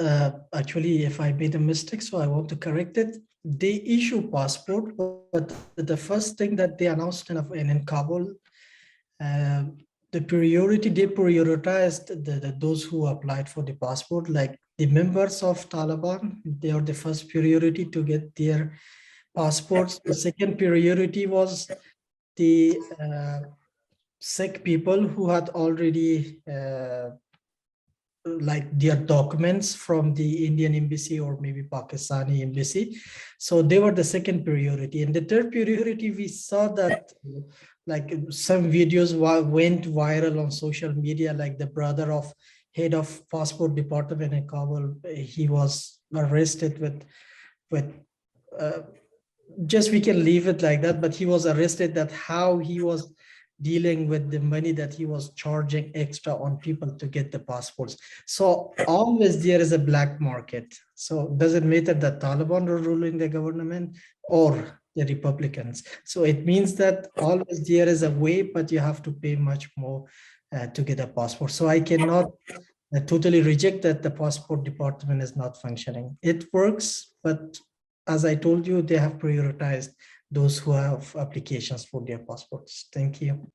actually, if I made a mistake, so I want to correct it. They issue passport, but the first thing that they announced in Kabul, the priority, they prioritized those who applied for the passport, like the members of Taliban. They are the first priority to get their passports. The second priority was the Sikh people who had already their documents from the Indian embassy or maybe Pakistani embassy. So they were the second priority. And the third priority, we saw that some videos went viral on social media, like the brother of head of passport department in Kabul, he was arrested with just we can leave it like that, but he was arrested that how he was dealing with the money that he was charging extra on people to get the passports. So always there is a black market. So does it matter that Taliban are ruling the government or the Republicans? So it means that always there is a way, but you have to pay much more to get a passport. So I cannot totally reject that the passport department is not functioning. It works, but as I told you, they have prioritized those who have applications for their passports. Thank you.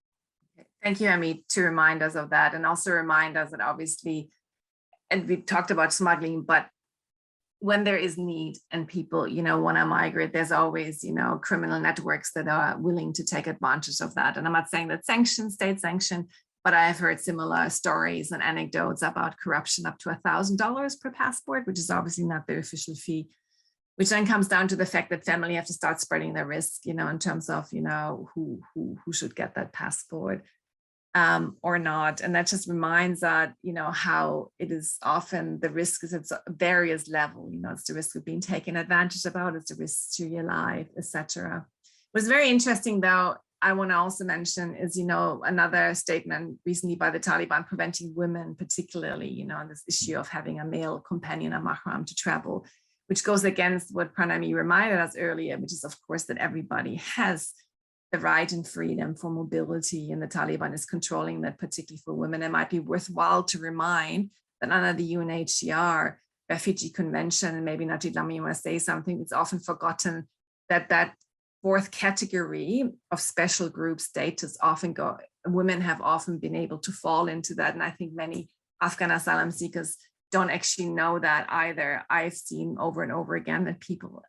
Thank you, Hamid, to remind us of that, and also remind us that obviously, and we talked about smuggling, but when there is need and people, want to migrate, there's always, criminal networks that are willing to take advantage of that. And I'm not saying that state sanctioned, but I have heard similar stories and anecdotes about corruption up to $1,000 per passport, which is obviously not the official fee, which then comes down to the fact that family have to start spreading their risk, in terms of, who should get that passport or not. And that just reminds that, how it is often the risk is at various levels, it's the risk of being taken advantage about, it's the risk to your life, etc. It was very interesting though, I want to also mention is, another statement recently by the Taliban preventing women, particularly, on this issue of having a male companion, a mahram, to travel, which goes against what Pranami reminded us earlier, which is, of course, that everybody has the right and freedom for mobility, and the Taliban is controlling that, particularly for women. It might be worthwhile to remind that under the UNHCR Refugee Convention, and maybe Najib Lam, you want to say something, it's often forgotten that fourth category of special group status women have often been able to fall into that. And I think many Afghan asylum seekers don't actually know that either. I've seen over and over again that people,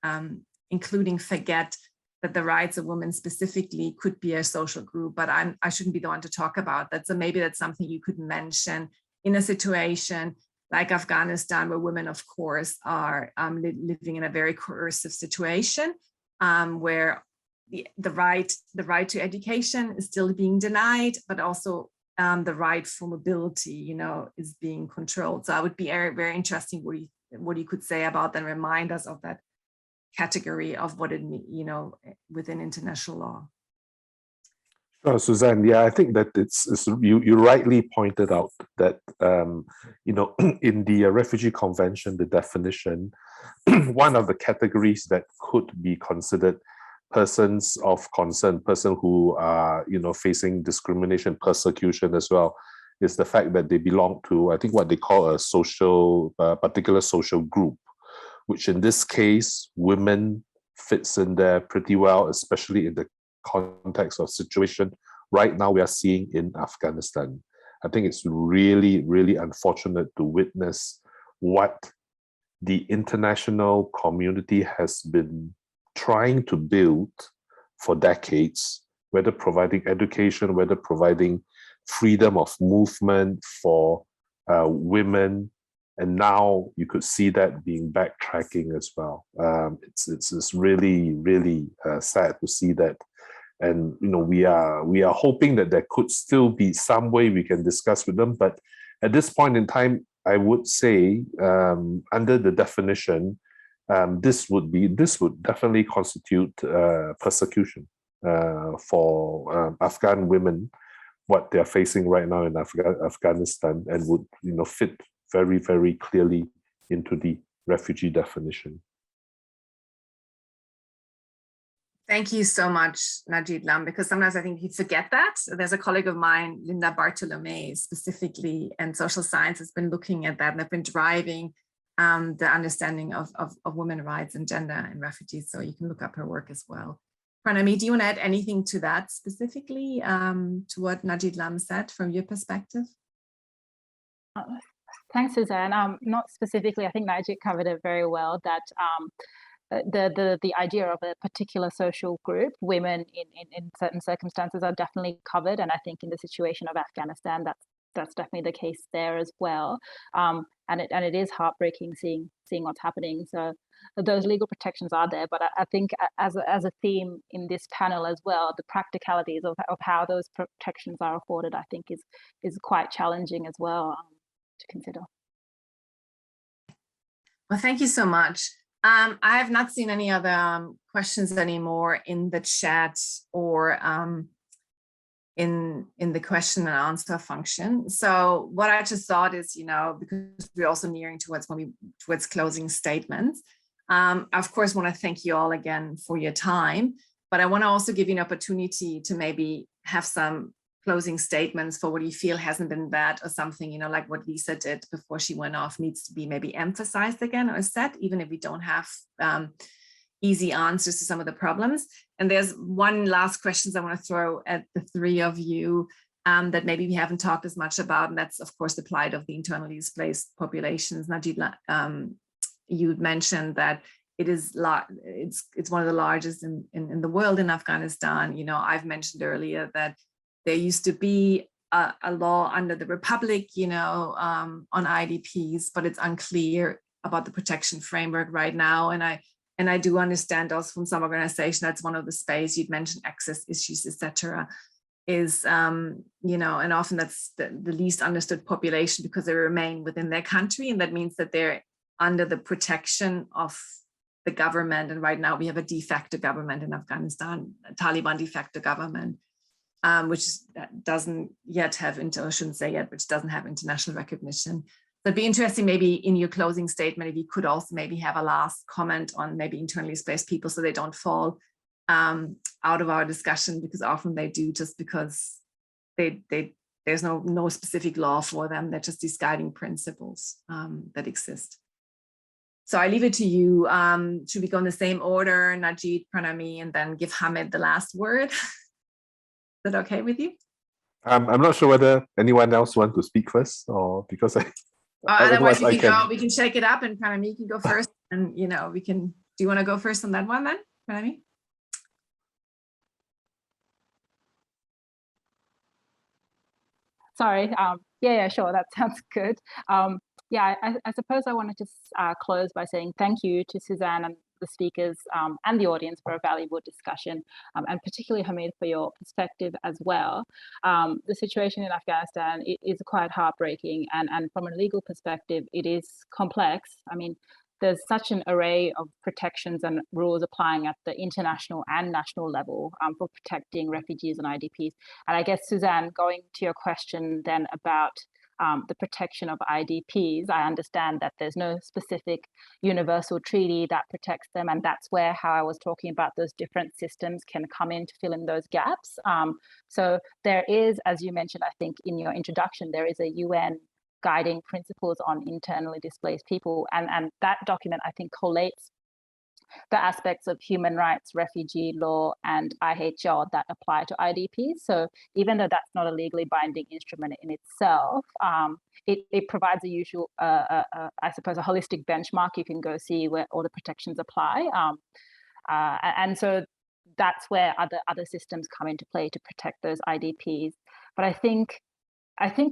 including, forget that the rights of women specifically could be a social group, but I shouldn't be the one to talk about that. So maybe that's something you could mention in a situation like Afghanistan, where women, of course, are living in a very coercive situation, where the right to education is still being denied, but also the right for mobility, is being controlled. So I would be very interesting what you could say about that, and remind us of that category of what it means, within international law. Susanne, yeah, I think that you rightly pointed out that in the Refugee Convention, the definition, one of the categories that could be considered persons of concern, person who are facing discrimination, persecution as well, is the fact that they belong to, I think, what they call a particular social group, which in this case, women fits in there pretty well, especially in the context of situation right now we are seeing in Afghanistan. I think it's really, really unfortunate to witness what the international community has been trying to build for decades, whether providing education, whether providing freedom of movement for women. And now you could see that being backtracking as well. It's really, really sad to see that. And we are hoping that there could still be some way we can discuss with them. But at this point in time, I would say under the definition, this would definitely constitute persecution for Afghan women, what they're facing right now in Afghanistan, and would fit very, very clearly into the refugee definition. Thank you so much, Najib Lam, because sometimes I think you forget that. There's a colleague of mine, Linda Bartolome, specifically, and social science has been looking at that, and they've been driving the understanding of women's rights and gender and refugees. So you can look up her work as well. Pranami, do you want to add anything to that specifically, to what Najib Lam said from your perspective? Thanks, Susanne. Not specifically, I think Najib covered it very well, that the idea of a particular social group, women in certain circumstances, are definitely covered. And I think in the situation of Afghanistan, that's definitely the case there as well. And it is heartbreaking seeing what's happening. So those legal protections are there, but I think as a theme in this panel as well, the practicalities of how those protections are afforded, I think is quite challenging as well to consider. Well, thank you so much. I have not seen any other questions anymore in the chat or in the question and answer function. So what I just thought is, because we're also nearing towards closing statements, I of course want to thank you all again for your time, but I want to also give you an opportunity to maybe have some closing statements for what you feel hasn't been bad, or something, like what Liza did before she went off needs to be maybe emphasized again or said, even if we don't have easy answers to some of the problems. And there's one last question I want to throw at the three of you that maybe we haven't talked as much about, and that's of course the plight of the internally displaced populations. Najib, you mentioned that it's one of the largest in the world in Afghanistan. I've mentioned earlier that there used to be a law under the Republic, on IDPs, but it's unclear about the protection framework right now. And I do understand also from some organizations that's one of the space you'd mentioned, access issues, etc. is, and often that's the least understood population because they remain within their country, and that means that they're under the protection of the government. And right now we have a de facto government in Afghanistan, a Taliban de facto government. which doesn't yet have, or shouldn't say yet, which doesn't have international recognition. So it'd be interesting maybe in your closing statement, if you could also maybe have a last comment on maybe internally displaced people so they don't fall out of our discussion, because often they do, just because there's no specific law for them. They're just these guiding principles that exist. So I leave it to you. Should we go in the same order, Najib, Pranami, and then give Hamid the last word? Is that okay with you? I'm not sure whether anyone else wants to speak first, or because otherwise we can shake it up, and Pranami can go first, and we can. Do you want to go first on that one then, Pranami? Sorry. Yeah, sure. That sounds good. Yeah, I suppose I wanted to close by saying thank you to Susanne and the speakers and the audience for a valuable discussion, and particularly Hamid for your perspective as well. The situation in Afghanistan is quite heartbreaking, and from a legal perspective, it is complex. I mean, there's such an array of protections and rules applying at the international and national level for protecting refugees and IDPs. And I guess, Susanne, going to your question then about the protection of IDPs, I understand that there's no specific universal treaty that protects them, and that's where how I was talking about those different systems can come in to fill in those gaps. So there is, as you mentioned, I think in your introduction, there is a UN guiding principles on internally displaced people, and that document, I think, collates the aspects of human rights, refugee law, and IHR that apply to IDPs. So even though that's not a legally binding instrument in itself, it provides a usual, I suppose, a holistic benchmark. You can go see where all the protections apply. And so that's where other systems come into play to protect those IDPs. But I think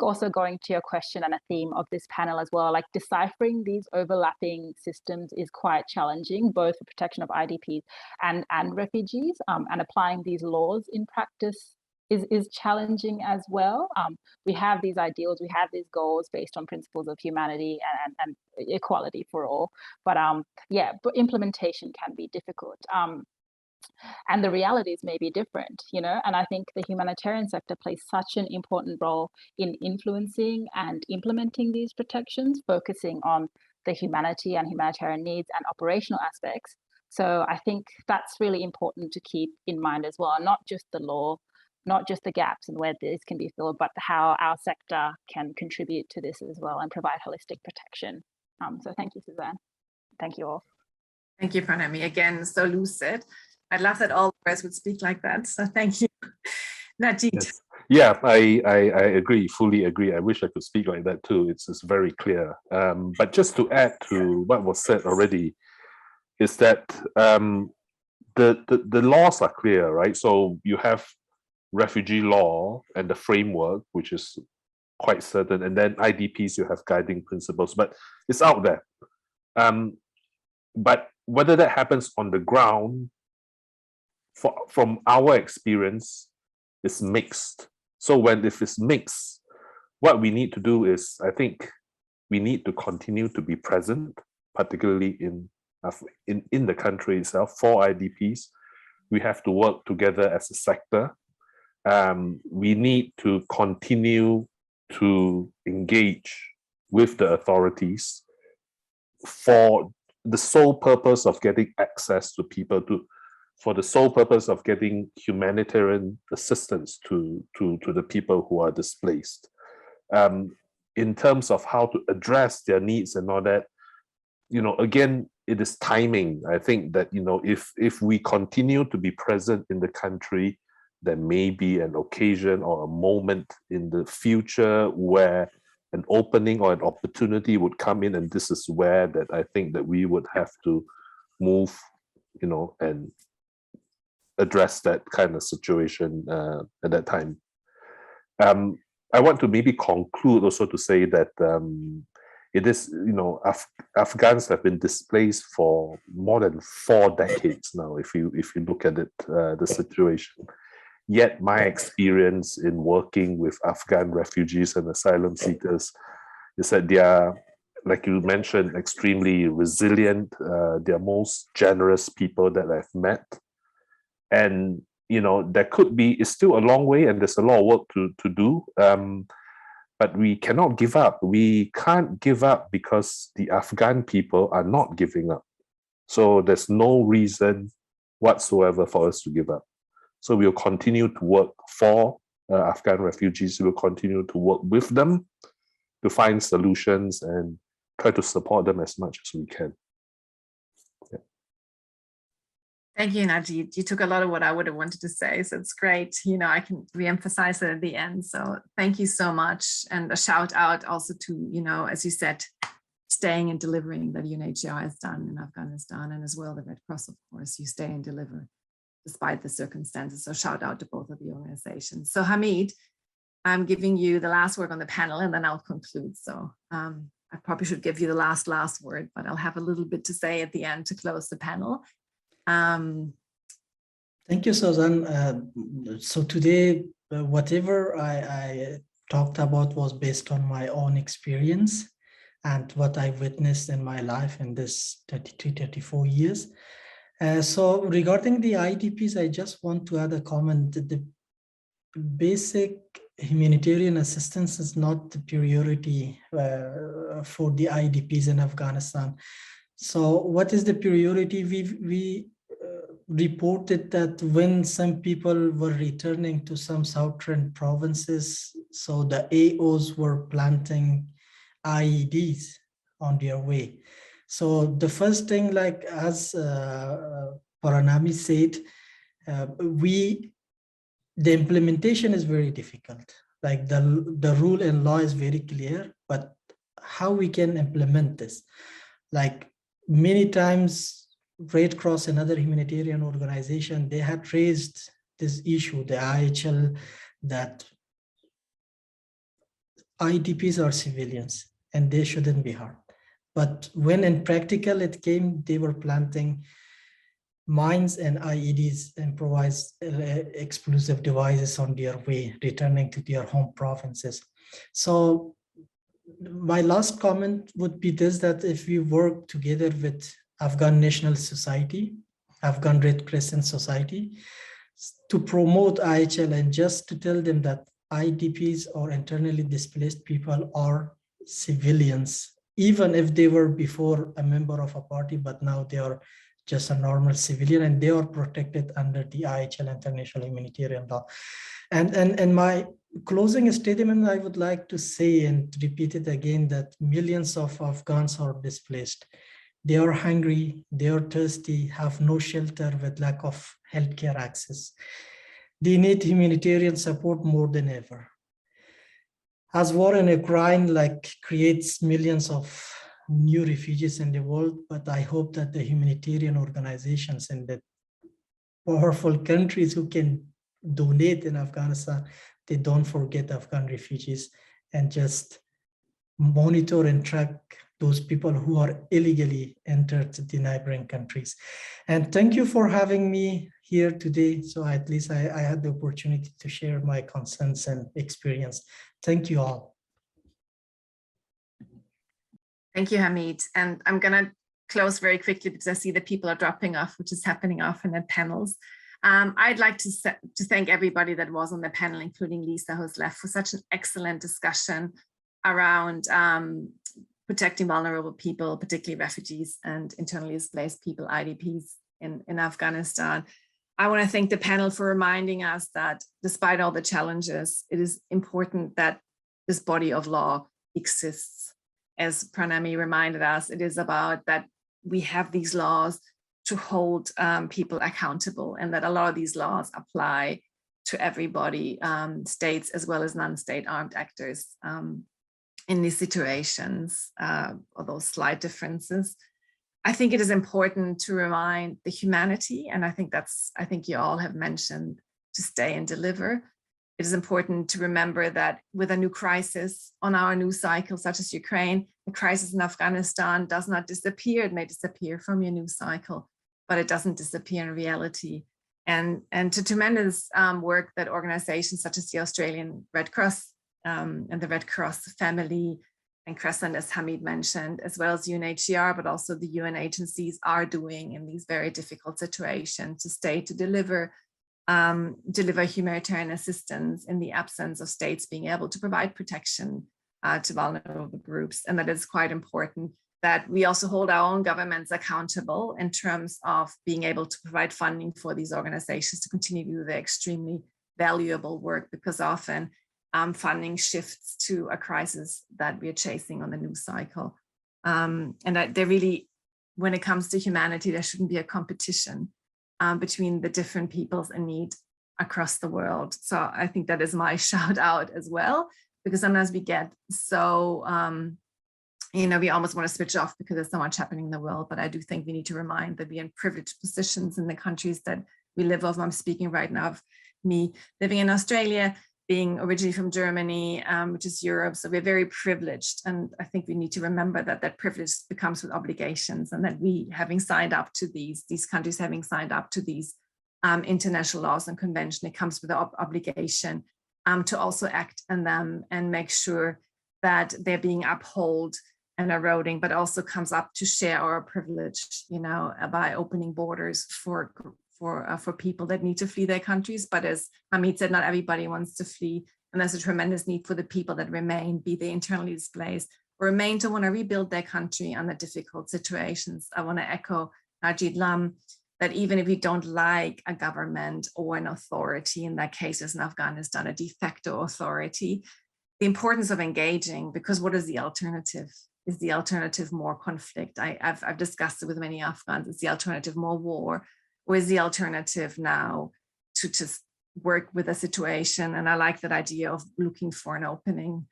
also going to your question and a theme of this panel as well, like deciphering these overlapping systems is quite challenging, both for protection of IDPs and refugees, and applying these laws in practice is challenging as well. We have these ideals, we have these goals based on principles of humanity and equality for all, but yeah, but implementation can be difficult. And the realities may be different, and I think the humanitarian sector plays such an important role in influencing and implementing these protections, focusing on the humanity and humanitarian needs and operational aspects. So I think that's really important to keep in mind as well, not just the law, not just the gaps and where this can be filled, but how our sector can contribute to this as well and provide holistic protection. So thank you, Susanne. Thank you all. Thank you, Pranami. Again, so lucid. I'd love that all of us would speak like that. So thank you, Najib. Yes. Yeah, I agree, fully agree. I wish I could speak like that too. It's very clear. But just to add to what was said already, is that the laws are clear, right? So you have refugee law and the framework, which is quite certain, and then IDPs, you have guiding principles, but it's out there. But whether that happens on the ground, from our experience, is mixed. So if it's mixed, what we need to do is, I think, we need to continue to be present, particularly in the country itself for IDPs. We have to work together as a sector. We need to continue to engage with the authorities for the sole purpose of getting access to people, for the sole purpose of getting humanitarian assistance to the people who are displaced. In terms of how to address their needs and all that, again, it is timing. I think that, if we continue to be present in the country, there may be an occasion or a moment in the future where an opening or an opportunity would come in, and this is where that I think that we would have to move, and address that kind of situation at that time. I want to maybe conclude also to say that it is, Afghans have been displaced for more than 4 decades now, if you look at it, the situation. Yet my experience in working with Afghan refugees and asylum seekers is that they are, like you mentioned, extremely resilient. They are most generous people that I've met. And, there could be, it's still a long way and there's a lot of work to do. But we cannot give up. We can't give up because the Afghan people are not giving up. So there's no reason whatsoever for us to give up. So we'll continue to work for Afghan refugees. We'll continue to work with them to find solutions and try to support them as much as we can. Yeah. Thank you, Najib. You took a lot of what I would have wanted to say, so it's great. I can re-emphasize it at the end. So thank you so much. And a shout out also to, as you said, staying and delivering that UNHCR has done in Afghanistan, and as well the Red Cross, of course, you stay and deliver despite the circumstances. So shout out to both of the organizations. So Hamid, I'm giving you the last word on the panel and then I'll conclude. So I probably should give you the last word, but I'll have a little bit to say at the end to close the panel. Thank you, Susanne. So today, whatever I talked about was based on my own experience and what I witnessed in my life in this 34 years. So regarding the IDPs, I just want to add a comment that the basic humanitarian assistance is not the priority for the IDPs in Afghanistan. So what is the priority? We reported that when some people were returning to some southern provinces, so the AOs were planting IEDs on their way. So the first thing, like as Paranami said, the implementation is very difficult. Like the rule and law is very clear, but how we can implement this? Like many times, Red Cross and other humanitarian organizations, they had raised this issue, the IHL, that IDPs are civilians and they shouldn't be harmed. But when in practical it came, they were planting mines and IEDs, improvised explosive devices on their way, returning to their home provinces. So my last comment would be this, that if we work together with Afghan National Society, Afghan Red Crescent Society, to promote IHL and just to tell them that IDPs or internally displaced people are civilians, even if they were before a member of a party, but now they are just a normal civilian and they are protected under the IHL, International Humanitarian Law. And my closing statement, I would like to say and repeat it again, that millions of Afghans are displaced. They are hungry, they are thirsty, have no shelter with lack of healthcare access. They need humanitarian support more than ever. As war in Ukraine creates millions of new refugees in the world, but I hope that the humanitarian organizations in the powerful countries who can donate in Afghanistan, they don't forget Afghan refugees and just monitor and track those people who are illegally entered the neighboring countries. And thank you for having me here today. So at least I had the opportunity to share my concerns and experience. Thank you all. Thank you, Hamid. And I'm going to close very quickly because I see that people are dropping off, which is happening often at panels. I'd like to thank everybody that was on the panel, including Liza, who's left, for such an excellent discussion around protecting vulnerable people, particularly refugees and internally displaced people, IDPs in Afghanistan. I want to thank the panel for reminding us that despite all the challenges, it is important that this body of law exists. As Pranami reminded us, it is about that we have these laws to hold people accountable, and that a lot of these laws apply to everybody, states as well as non-state armed actors in these situations, although slight differences. I think it is important to remind the humanity, and I think you all have mentioned, to stay and deliver. It is important to remember that with a new crisis on our news cycle, such as Ukraine, the crisis in Afghanistan does not disappear. It may disappear from your news cycle, but it doesn't disappear in reality. And to tremendous work that organizations such as the Australian Red Cross and the Red Cross family and Crescent, as Hamid mentioned, as well as UNHCR, but also the UN agencies are doing in these very difficult situations to stay, to deliver, deliver humanitarian assistance in the absence of states being able to provide protection to vulnerable groups. And that is quite important that we also hold our own governments accountable in terms of being able to provide funding for these organizations to continue to do their extremely valuable work, because often funding shifts to a crisis that we are chasing on the news cycle. And that they really, when it comes to humanity, there shouldn't be a competition between the different peoples in need across the world. So I think that is my shout out as well, because sometimes we get so, we almost want to switch off because there's so much happening in the world. But I do think we need to remind that we're in privileged positions in the countries that we live of. I'm speaking right now of me living in Australia, being originally from Germany, which is Europe. So we're very privileged. And I think we need to remember that that privilege becomes with obligations, and that we, having signed up to these countries having signed up to these international laws and convention, it comes with the obligation to also act on them and make sure that they're being upheld and eroding, but also comes up to share our privilege, by opening borders for people that need to flee their countries. But as Hamid said, not everybody wants to flee, and there's a tremendous need for the people that remain, be they internally displaced or remain to want to rebuild their country under difficult situations. I want to echo Najib Lam that even if you don't like a government or an authority, in that case is in Afghanistan, a de facto authority, the importance of engaging, because what is the alternative? Is the alternative more conflict? I've discussed it with many Afghans. Is the alternative more war? Or is the alternative now to just work with a situation? And I like that idea of looking for an opening,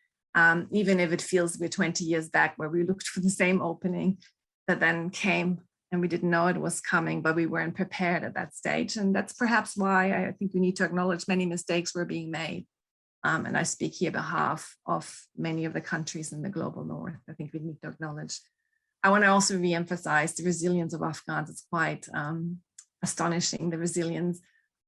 even if it feels we're 20 years back where we looked for the same opening that then came and we didn't know it was coming, but we weren't prepared at that stage. And that's perhaps why I think we need to acknowledge many mistakes were being made. And I speak here on behalf of many of the countries in the global north. I think we need to acknowledge. I want to also re-emphasize the resilience of Afghans. It's quite astonishing, the resilience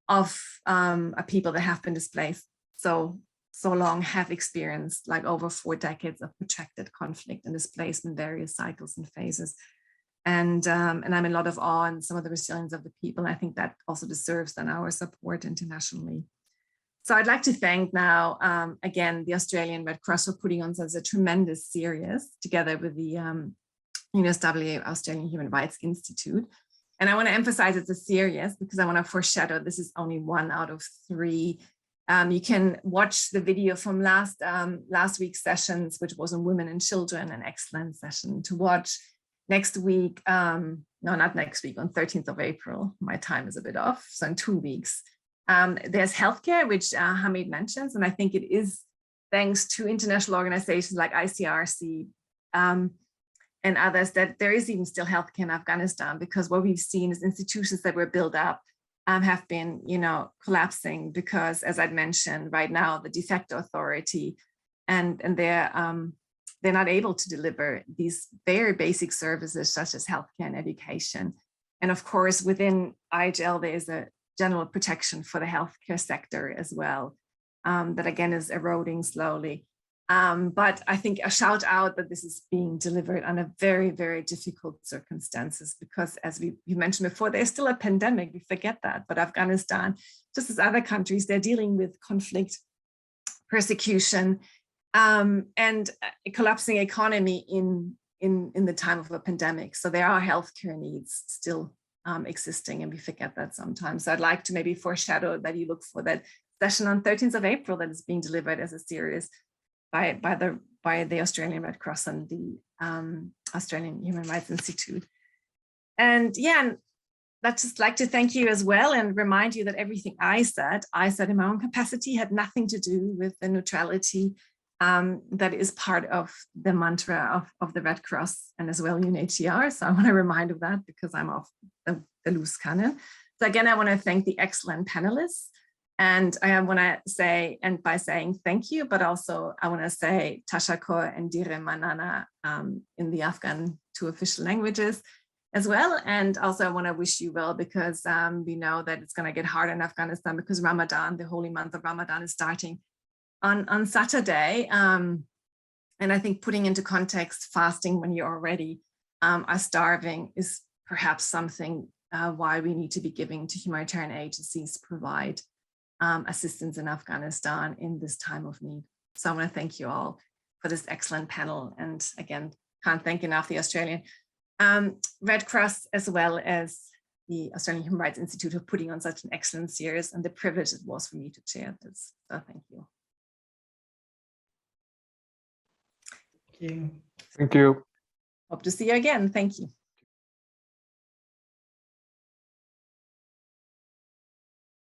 of a people that have been displaced so long, have experienced like over 4 decades of protracted conflict and displacement, various cycles and phases. And I'm in a lot of awe in some of the resilience of the people. I think that also deserves then our support internationally. So I'd like to thank now, again, the Australian Red Cross for putting on such a tremendous series together with the UNSW Australian Human Rights Institute. And I want to emphasize it's a series because I want to foreshadow this is only 1 out of 3. You can watch the video from last week's sessions, which was on women and children, an excellent session to watch. Next week, no, not next week, on 13th of April, my time is a bit off, so in 2 weeks. There's healthcare, which Hamid mentions, and I think it is thanks to international organizations like ICRC and others that there is even still healthcare in Afghanistan, because what we've seen is institutions that were built up have been, collapsing because, as I'd mentioned, right now the de facto authority and they're not able to deliver these very basic services such as healthcare and education. And of course, within IHL, there is a general protection for the healthcare sector as well, that again is eroding slowly. But I think a shout out that this is being delivered under very, very difficult circumstances, because as we mentioned before, there's still a pandemic, we forget that, but Afghanistan, just as other countries, they're dealing with conflict, persecution, and a collapsing economy in the time of a pandemic. So there are healthcare needs still existing, and we forget that sometimes. So I'd like to maybe foreshadow that you look for that session on 13th of April that is being delivered as a series by the Australian Red Cross and the Australian Human Rights Institute. And yeah, I'd just like to thank you as well and remind you that everything I said in my own capacity had nothing to do with the neutrality that is part of the mantra of the Red Cross and as well UNHCR. So I want to remind of that because I'm off the loose cannon. So again, I want to thank the excellent panelists. And I want to say, and by saying thank you, but also I want to say Tashakor and Dire Manana in the Afghan 2 official languages as well. And also I want to wish you well because we know that it's going to get harder in Afghanistan because Ramadan, the holy month of Ramadan, is starting on Saturday. And I think putting into context fasting when you already are starving is perhaps something why we need to be giving to humanitarian agencies to provide assistance in Afghanistan in this time of need. So I want to thank you all for this excellent panel. And again, can't thank enough the Australian Red Cross, as well as the Australian Human Rights Institute, for putting on such an excellent series, and the privilege it was for me to chair this. So thank you. Thank you. Thank you. Hope to see you again. Thank you.